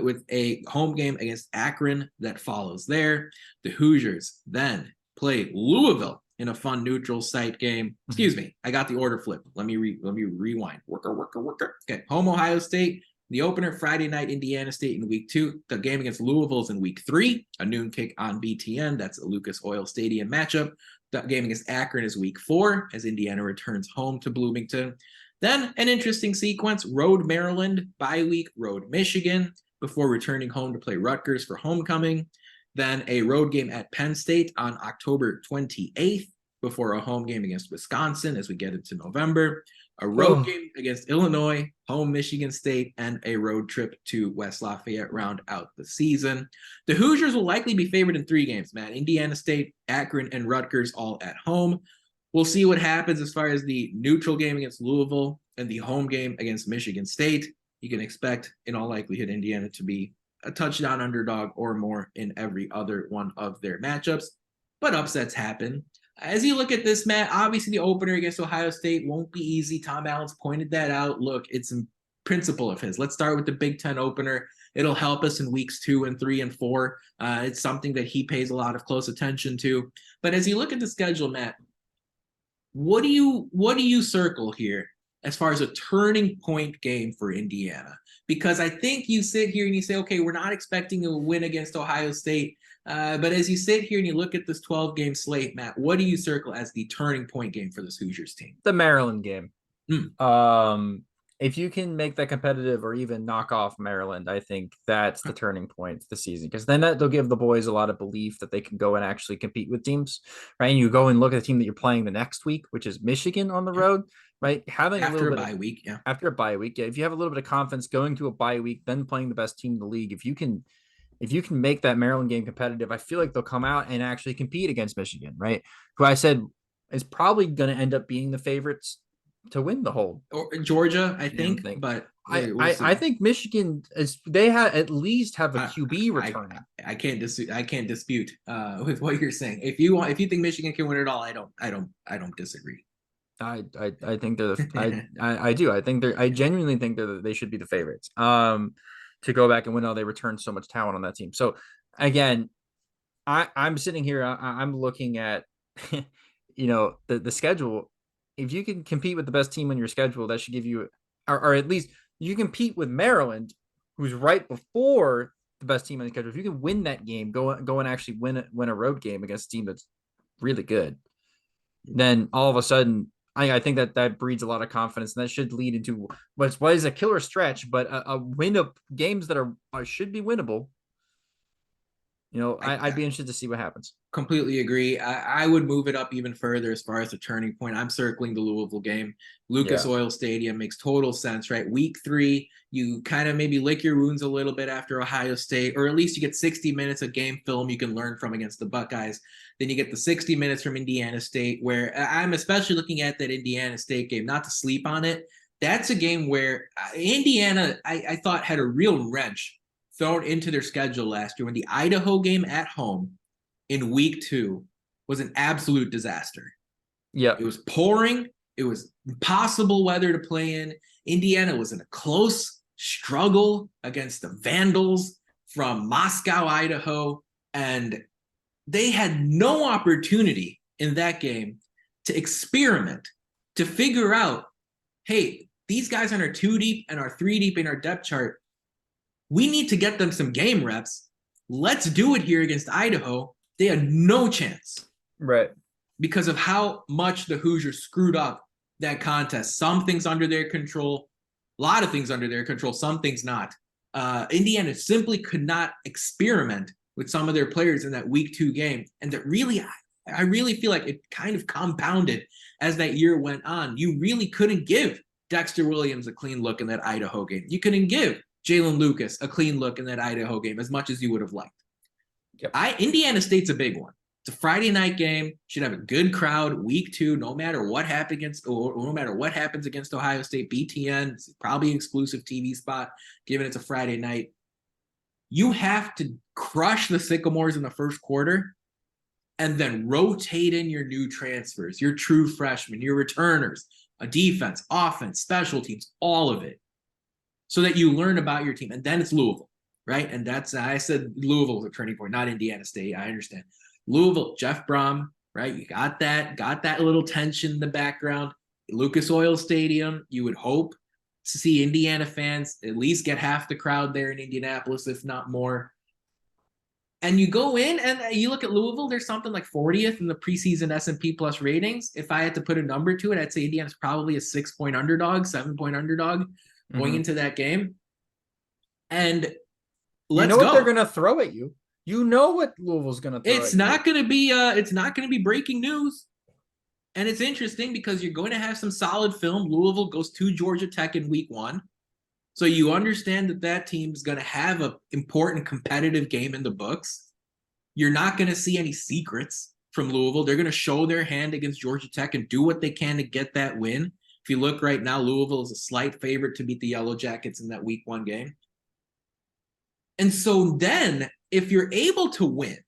with a home game against Akron that follows there. The Hoosiers then play Louisville in a fun neutral site game. Excuse me, I got the order flipped. Let me rewind. Worker. Okay, home Ohio State. The opener Friday night, Indiana State in week 2. The game against Louisville is in week 3. A noon kick on BTN. That's a Lucas Oil Stadium matchup. The game against Akron is week 4 as Indiana returns home to Bloomington. Then an interesting sequence: road Maryland, bye week, road Michigan, before returning home to play Rutgers for homecoming. Then a road game at Penn State on October 28th before a home game against Wisconsin as we get into November. A road game against Illinois, home Michigan State, and a road trip to West Lafayette round out the season. The Hoosiers will likely be favored in 3 games, Matt. Indiana State, Akron, and Rutgers all at home. We'll see what happens as far as the neutral game against Louisville and the home game against Michigan State. You can expect, in all likelihood, Indiana to be a touchdown underdog or more in every other one of their matchups. But upsets happen. As you look at this, Matt, obviously the opener against Ohio State won't be easy. Tom Allen's pointed that out. Look, it's a principle of his. Let's start with the Big Ten opener. It'll help us in weeks 2 and 3 and 4. It's something that he pays a lot of close attention to. But as you look at the schedule, Matt, what do you circle here as far as a turning point game for Indiana. Because I think you sit here and you say, okay, we're not expecting a win against Ohio State. But as you sit here and you look at this 12-game slate, Matt, what do you circle as the turning point game for this Hoosiers team? The Maryland game. If you can make that competitive or even knock off Maryland, I think that's the turning point of the season, because then they'll give the boys a lot of belief that they can go and actually compete with teams, right? And you go and look at the team that you're playing the next week, which is Michigan on the road, right? Having after a bye week, after a bye week, if you have a little bit of confidence going to a bye week, then playing the best team in the league, if you can make that Maryland game competitive, I feel like they'll come out and actually compete against Michigan, right? Who I said is probably going to end up being the favorites to win the whole, or Georgia, I think. But I think Michigan is, they at least have a QB returning. I can't dispute with what you're saying. If you think Michigan can win it all, I don't disagree. I think they're I do. I genuinely think they should be the favorites. To go back and win all, they returned so much talent on that team. So again, I'm sitting here, I'm looking at the schedule. If you can compete with the best team on your schedule, that should give you, or at least you compete with Maryland, who's right before the best team on the schedule. If you can win that game, go and actually win a road game against a team that's really good, then all of a sudden, I think that breeds a lot of confidence, and that should lead into what is a killer stretch, but a win of games that should be winnable. I'd be interested to see what happens. Completely agree. I would move it up even further as far as the turning point. I'm circling the Louisville game. Lucas Oil Stadium makes total sense, right? Week 3, you kind of maybe lick your wounds a little bit after Ohio State, or at least you get 60 minutes of game film you can learn from against the Buckeyes. Then you get the 60 minutes from Indiana State, where I'm especially looking at that Indiana State game, not to sleep on it. That's a game where Indiana, I thought, had a real wrench thrown into their schedule last year when the Idaho game at home in week 2 was an absolute disaster. Yeah. It was pouring. It was impossible weather to play in. Indiana was in a close struggle against the Vandals from Moscow, Idaho, and they had no opportunity in that game to experiment, to figure out, hey, these guys are 2 deep and are 3 deep in our depth chart. We need to get them some game reps. Let's do it here against Idaho. They had no chance. Right. Because of how much the Hoosiers screwed up that contest. Some things under their control, a lot of things under their control, some things not. Indiana simply could not experiment with some of their players in that week 2 game. And that really, I really feel like it kind of compounded as that year went on. You really couldn't give Dexter Williams a clean look in that Idaho game. You couldn't give Jalen Lucas a clean look in that Idaho game as much as you would have liked. Yep. Indiana State's a big one. It's a Friday night game. Should have a good crowd week 2, no matter what happens against Ohio State. BTN, it's probably an exclusive TV spot, given it's a Friday night. You have to crush the Sycamores in the first quarter and then rotate in your new transfers, your true freshmen, your returners, a defense, offense, special teams, all of it, so that you learn about your team. And then it's Louisville, right? And I said Louisville was a turning point, not Indiana State. I understand. Louisville, Jeff Brom, right? You got that little tension in the background. Lucas Oil Stadium, you would hope to see Indiana fans at least get half the crowd there in Indianapolis, if not more. And you go in and you look at Louisville, there's something like 40th in the preseason S&P Plus ratings. If I had to put a number to it, I'd say Indiana's probably a 6-point underdog, 7-point underdog going into that game. And let's go. What they're going to throw at you. You know what Louisville's going to throw. It's not going to be breaking news. And it's interesting because you're going to have some solid film. Louisville goes to Georgia Tech in week 1. So you understand that team is going to have an important competitive game in the books. You're not going to see any secrets from Louisville. They're going to show their hand against Georgia Tech and do what they can to get that win. If you look right now, Louisville is a slight favorite to beat the Yellow Jackets in that week 1 game. And so then if you're able to win,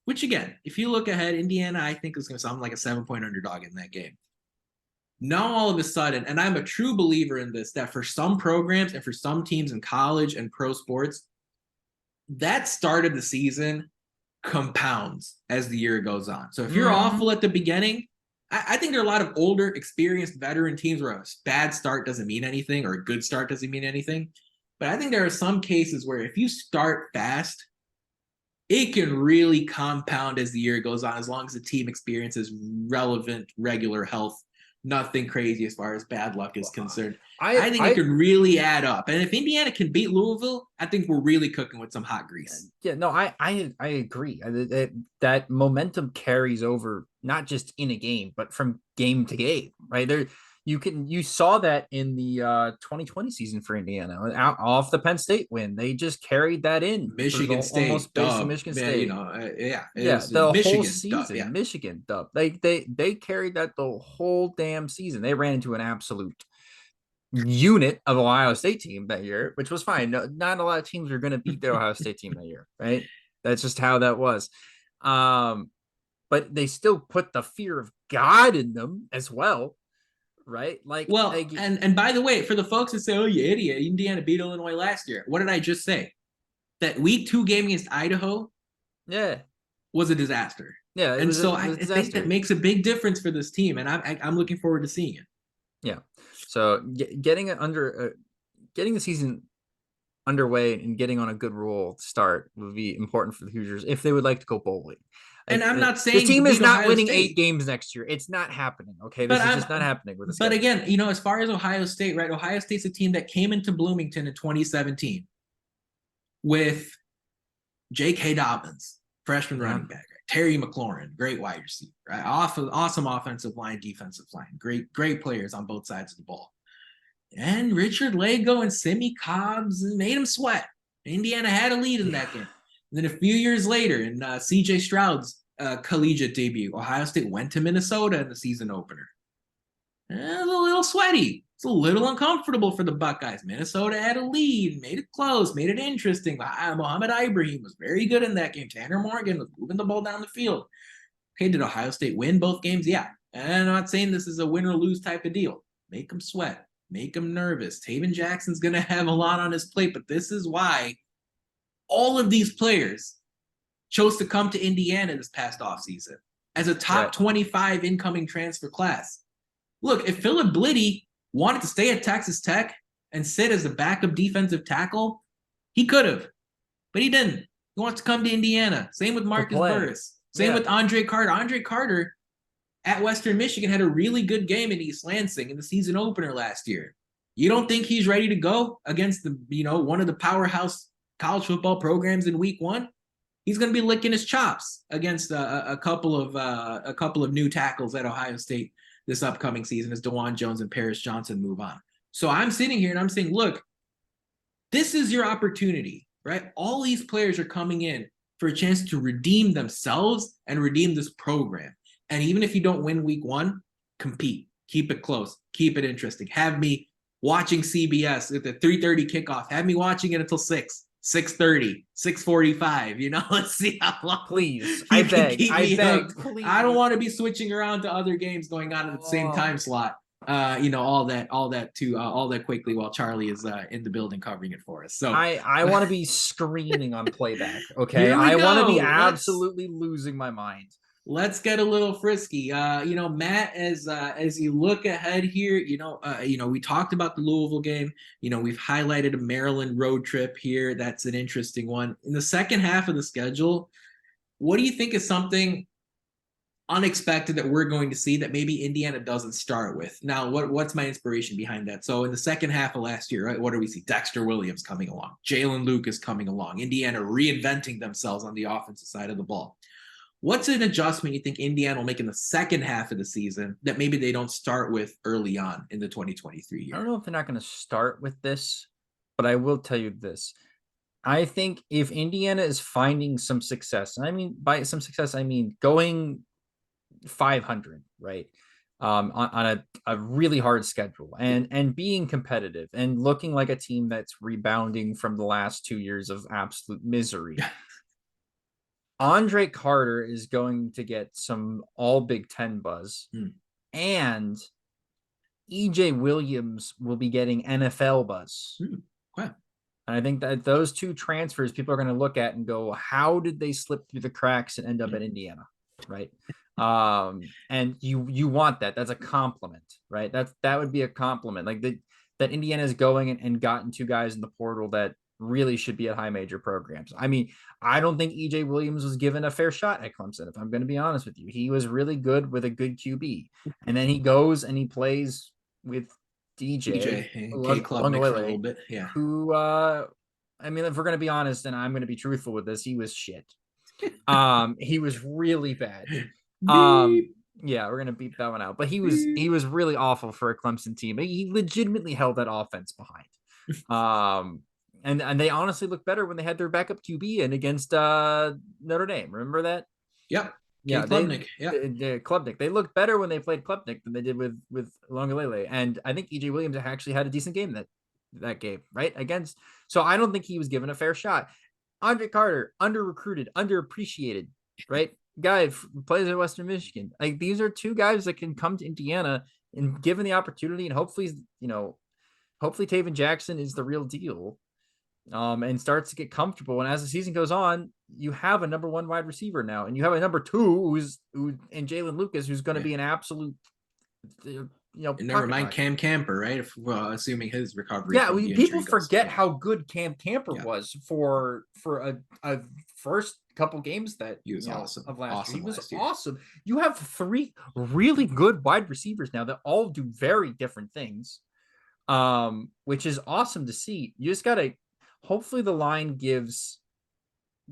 which again, if you look ahead, Indiana, I think is going to sound like a 7-point underdog in that game. Now all of a sudden, and I'm a true believer in this, that for some programs and for some teams in college and pro sports, that start of the season compounds as the year goes on. So if you're awful at the beginning, I think there are a lot of older, experienced veteran teams where a bad start doesn't mean anything or a good start doesn't mean anything. But I think there are some cases where if you start fast, it can really compound as the year goes on, as long as the team experiences relevant, regular health, nothing crazy as far as bad luck is concerned. I think it can really add up. And if Indiana can beat Louisville, I think we're really cooking with some hot grease. Yeah, no, I agree. That momentum carries over not just in a game, but from game to game, right? You saw that in the 2020 season for Indiana, off the Penn State win. They just carried that in. Michigan State almost dub. Michigan State. The Michigan whole season. Dub, Michigan dub. They carried that the whole damn season. They ran into an absolute unit of Ohio State team that year, which was fine. No, not a lot of teams are going to beat the Ohio State team that year, right? That's just how that was. But they still put the fear of God in them as well, right? And by the way, for the folks that say, "Oh, you idiot, Indiana beat Illinois last year," what did I just say? That week 2 game against Idaho, was a disaster. Yeah, and so I think that makes a big difference for this team, and I'm looking forward to seeing it. Yeah. So getting the season underway and getting on a good roll to start would be important for the Hoosiers if they would like to go bowling. And I'm not saying the team is not winning 8 games next year. It's not happening. Okay, this is just not happening with this. But again, as far as Ohio State, right? Ohio State's a team that came into Bloomington in 2017 with J.K. Dobbins, freshman running back. Terry McLaurin, great wide receiver, right? Awesome offensive line, defensive line, great players on both sides of the ball. And Richard Lago and Simi Cobbs made him sweat. Indiana had a lead in that game. And then a few years later, in C.J. Stroud's collegiate debut, Ohio State went to Minnesota in the season opener. It was a little sweaty. It's a little uncomfortable for the Buckeyes. Minnesota had a lead, made it close, made it interesting. Mohamed Ibrahim was very good in that game. Tanner Morgan was moving the ball down the field. Okay, did Ohio State win both games? Yeah. And I'm not saying this is a win or lose type of deal. Make them sweat. Make them nervous. Tayven Jackson's going to have a lot on his plate, but this is why all of these players chose to come to Indiana this past offseason as a top 25 incoming transfer class. Look, if Philip Bliddy wanted to stay at Texas Tech and sit as a backup defensive tackle, he could have, but he didn't. He wants to come to Indiana. Same with Marcus Burris. Same with Andre Carter. Andre Carter at Western Michigan had a really good game in East Lansing in the season opener last year. You don't think he's ready to go against one of the powerhouse college football programs in week 1? He's going to be licking his chops against a couple of new tackles at Ohio State this upcoming season as DeJuan Jones and Paris Johnson move on. So I'm sitting here and I'm saying, look, this is your opportunity, right? All these players are coming in for a chance to redeem themselves and redeem this program. And even if you don't win week 1, compete, keep it close, keep it interesting. Have me watching CBS at the 3:30 kickoff. Have me watching it until 6:30, 6:45. Let's see how long. Please, I beg. Please. I don't want to be switching around to other games going on at the same time slot. All that quickly while Charlie is in the building covering it for us. So I want to be screaming on playback. Okay, I want to be absolutely losing my mind. Let's get a little frisky. Matt, as you look ahead here, we talked about the Louisville game. We've highlighted a Maryland road trip here. That's an interesting one. In the second half of the schedule, what do you think is something unexpected that we're going to see that maybe Indiana doesn't start with? Now, what's my inspiration behind that? So in the second half of last year, right, what do we see? Dexter Williams coming along. Jalen Lucas coming along. Indiana reinventing themselves on the offensive side of the ball. What's an adjustment you think Indiana will make in the second half of the season that maybe they don't start with early on in the 2023 year? I don't know if they're not going to start with this, but I will tell you this. I think if Indiana is finding some success, and I mean by some success, I mean going 500, right? On a really hard schedule and being competitive and looking like a team that's rebounding from the last 2 years of absolute misery. Andre Carter is going to get some all Big Ten buzz, and EJ Williams will be getting NFL buzz. Okay. And I think that those two transfers people are going to look at and go, how did they slip through the cracks and end up at Indiana? right? And you want that. That's a compliment, right? That would be a compliment. Like that Indiana is going and gotten 2 guys in the portal that really should be at high major programs. I mean, I don't think EJ Williams was given a fair shot at Clemson, if I'm going to be honest with you. He was really good with a good QB. And then he goes and he plays with DJ DJ and K Klubnik for a little bit. Yeah. Who I mean, if we're going to be honest, and I'm going to be truthful with this, he was shit. He was really bad. Yeah, we're gonna beep that one out. But he was really awful for a Clemson team. He legitimately held that offense behind. And they honestly looked better when they had their backup QB in against Notre Dame. Remember that? Yep. Yeah, Klubnik. Klubnik. They looked better when they played Klubnik than they did with Longalele. And I think EJ Williams actually had a decent game that game, right? So I don't think he was given a fair shot. Andre Carter, under recruited, underappreciated, right? Guy plays at Western Michigan. Like, these are 2 guys that can come to Indiana and given the opportunity, and hopefully Tayven Jackson is the real deal. And starts to get comfortable. And as the season goes on, you have a number 1 wide receiver now, and you have a number 2 and Jalen Lucas, who's going to be an absolute, and never mind Cam Camper, right? Assuming his recovery. Yeah, people forget how good Cam Camper was for a first couple games that he was awesome of last awesome year. He was year. awesome. You have 3 really good wide receivers now that all do very different things, which is awesome to see. You just gotta hopefully the line gives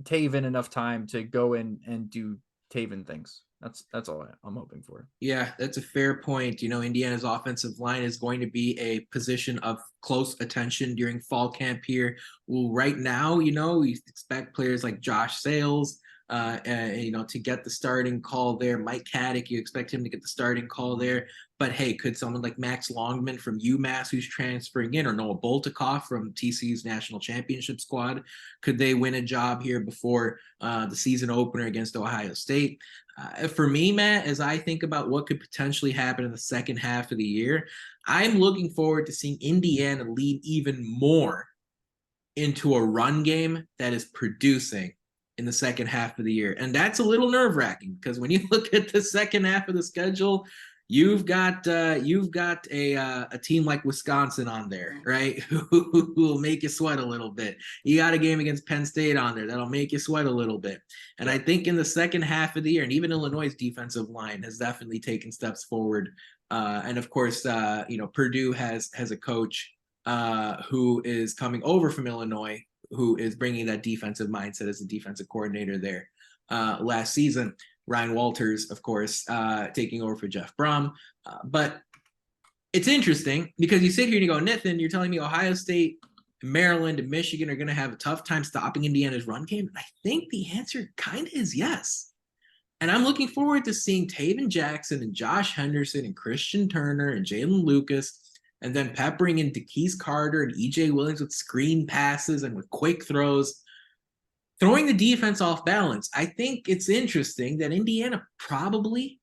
Tayven enough time to go in and do Tayven things. That's all I'm hoping for. Yeah, that's a fair point. Indiana's offensive line is going to be a position of close attention during fall camp here. Well, right now, we expect players like Josh Sales, to get the starting call there. Mike Caddick, you expect him to get the starting call there. But hey, could someone like Max Longman from UMass, who's transferring in, or Noah Boltikoff from TCU's national championship squad, could they win a job here before the season opener against Ohio State? For me, Matt, as I think about what could potentially happen in the second half of the year, I'm looking forward to seeing Indiana lean even more into a run game that is producing in the second half of the year. And that's a little nerve-wracking because when you look at the second half of the schedule, you've got a team like Wisconsin on there, right? Who will make you sweat a little bit. You got a game against Penn State on there that'll make you sweat a little bit. And I think in the second half of the year, and even Illinois' defensive line has definitely taken steps forward. And of course, Purdue has a coach who is coming over from Illinois, who is bringing that defensive mindset as a defensive coordinator there last season. Ryan Walters, of course, taking over for Jeff Brom. But it's interesting because you sit here and you go, Nathan, you're telling me Ohio State, Maryland, and Michigan are going to have a tough time stopping Indiana's run game? I think the answer kind of is yes. And I'm looking forward to seeing Tayven Jackson and Josh Henderson and Christian Turner and Jalen Lucas, and then peppering in DeKeys Carter and EJ Williams with screen passes and with quick throws, throwing the defense off balance. I think it's interesting that Indiana probably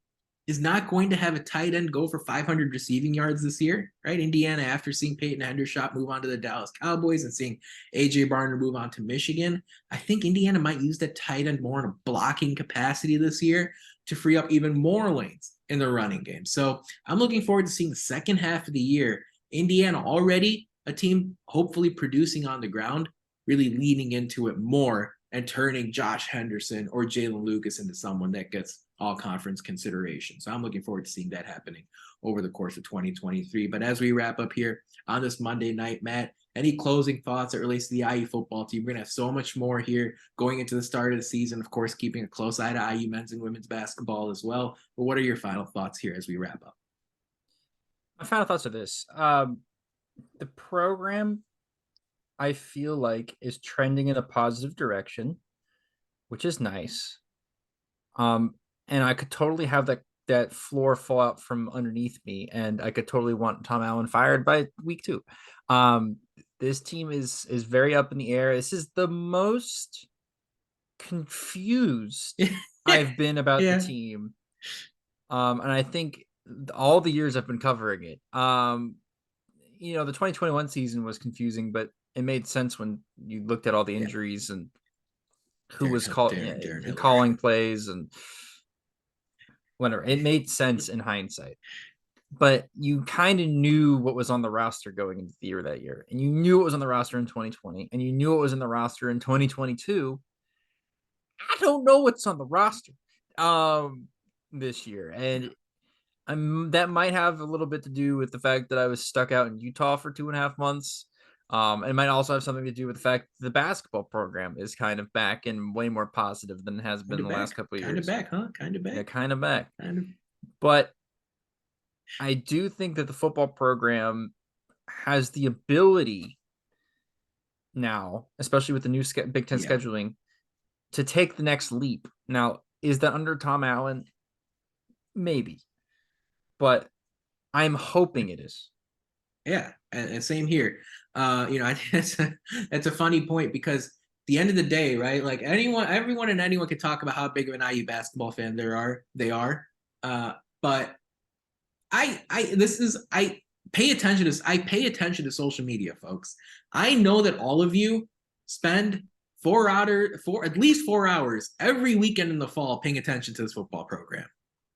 is not going to have a tight end go for 500 receiving yards this year, right? Indiana, after seeing Peyton Hendershot move on to the Dallas Cowboys and seeing A.J. Barner move on to Michigan, I think Indiana might use that tight end more in a blocking capacity this year to free up even more lanes in the running game. So I'm looking forward to seeing the second half of the year, Indiana already a team hopefully producing on the ground, really leaning into it more and turning Josh Henderson or Jalen Lucas into someone that gets all conference consideration. So I'm looking forward to seeing that happening over the course of 2023. But as we wrap up here on this Monday night, Matt, any closing thoughts that relates to the IU football team? We're going to have so much more here going into the start of the season. Of course, keeping a close eye to IU men's and women's basketball as well. But what are your final thoughts here as we wrap up? My final thoughts are this. The program, I feel like, is trending in a positive direction, which is nice. And I could totally have that floor fall out from underneath me, and I could totally want Tom Allen fired by week 2. This team is very up in the air. This is the most confused I've been about the team. And I think all the years I've been covering it. The 2021 season was confusing, but it made sense when you looked at all the injuries and who was calling plays. And whatever. It made sense in hindsight. But you kind of knew what was on the roster going into the year that year. And you knew what was on the roster in 2020. And you knew what was in the roster in 2022. I don't know what's on the roster this year. And that might have a little bit to do with the fact that I was stuck out in Utah for 2.5 months. It might also have something to do with the fact that the basketball program is kind of back and way more positive than it has been the last couple of years. Kind of back, huh? Kind of back. Yeah, kind of back. Kind of. But I do think that the football program has the ability now, especially with the new Big Ten scheduling, to take the next leap. Now, is that under Tom Allen? Maybe. But I'm hoping it is. Yeah, and same here. I think that's a funny point because at the end of the day, right? Like everyone and anyone can talk about how big of an IU basketball fan they are. But I pay attention to social media, folks. I know that all of you spend at least 4 hours every weekend in the fall paying attention to this football program.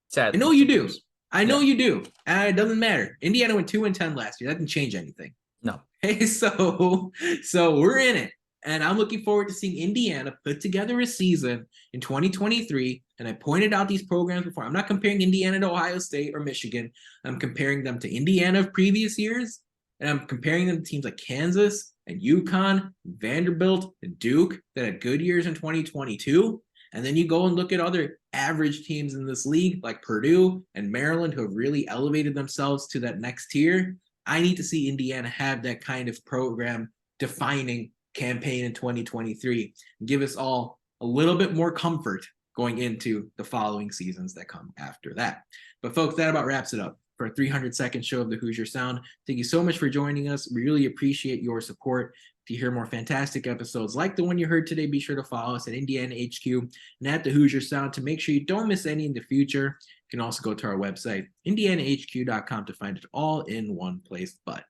Sad. I know you do. I know you do. And it doesn't matter. Indiana went 2-10 last year. That didn't change anything. No. Hey, so we're in it. And I'm looking forward to seeing Indiana put together a season in 2023. And I pointed out these programs before. I'm not comparing Indiana to Ohio State or Michigan. I'm comparing them to Indiana of previous years. And I'm comparing them to teams like Kansas and UConn, Vanderbilt, and Duke that had good years in 2022. And then you go and look at other average teams in this league like Purdue and Maryland who have really elevated themselves to that next tier. I need to see Indiana have that kind of program defining campaign in 2023 and give us all a little bit more comfort going into the following seasons that come after that. But folks, that about wraps it up for a 300-second show of the Hoosier Sound. Thank you so much for joining us. We really appreciate your support. If you hear more fantastic episodes like the one you heard today, be sure to follow us at Indiana HQ and at the Hoosier Sound to make sure you don't miss any in the future. You can also go to our website, indianahq.com, to find it all in one place. But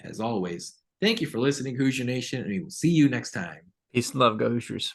as always, thank you for listening, Hoosier Nation, and we will see you next time. Peace and love, go Hoosiers.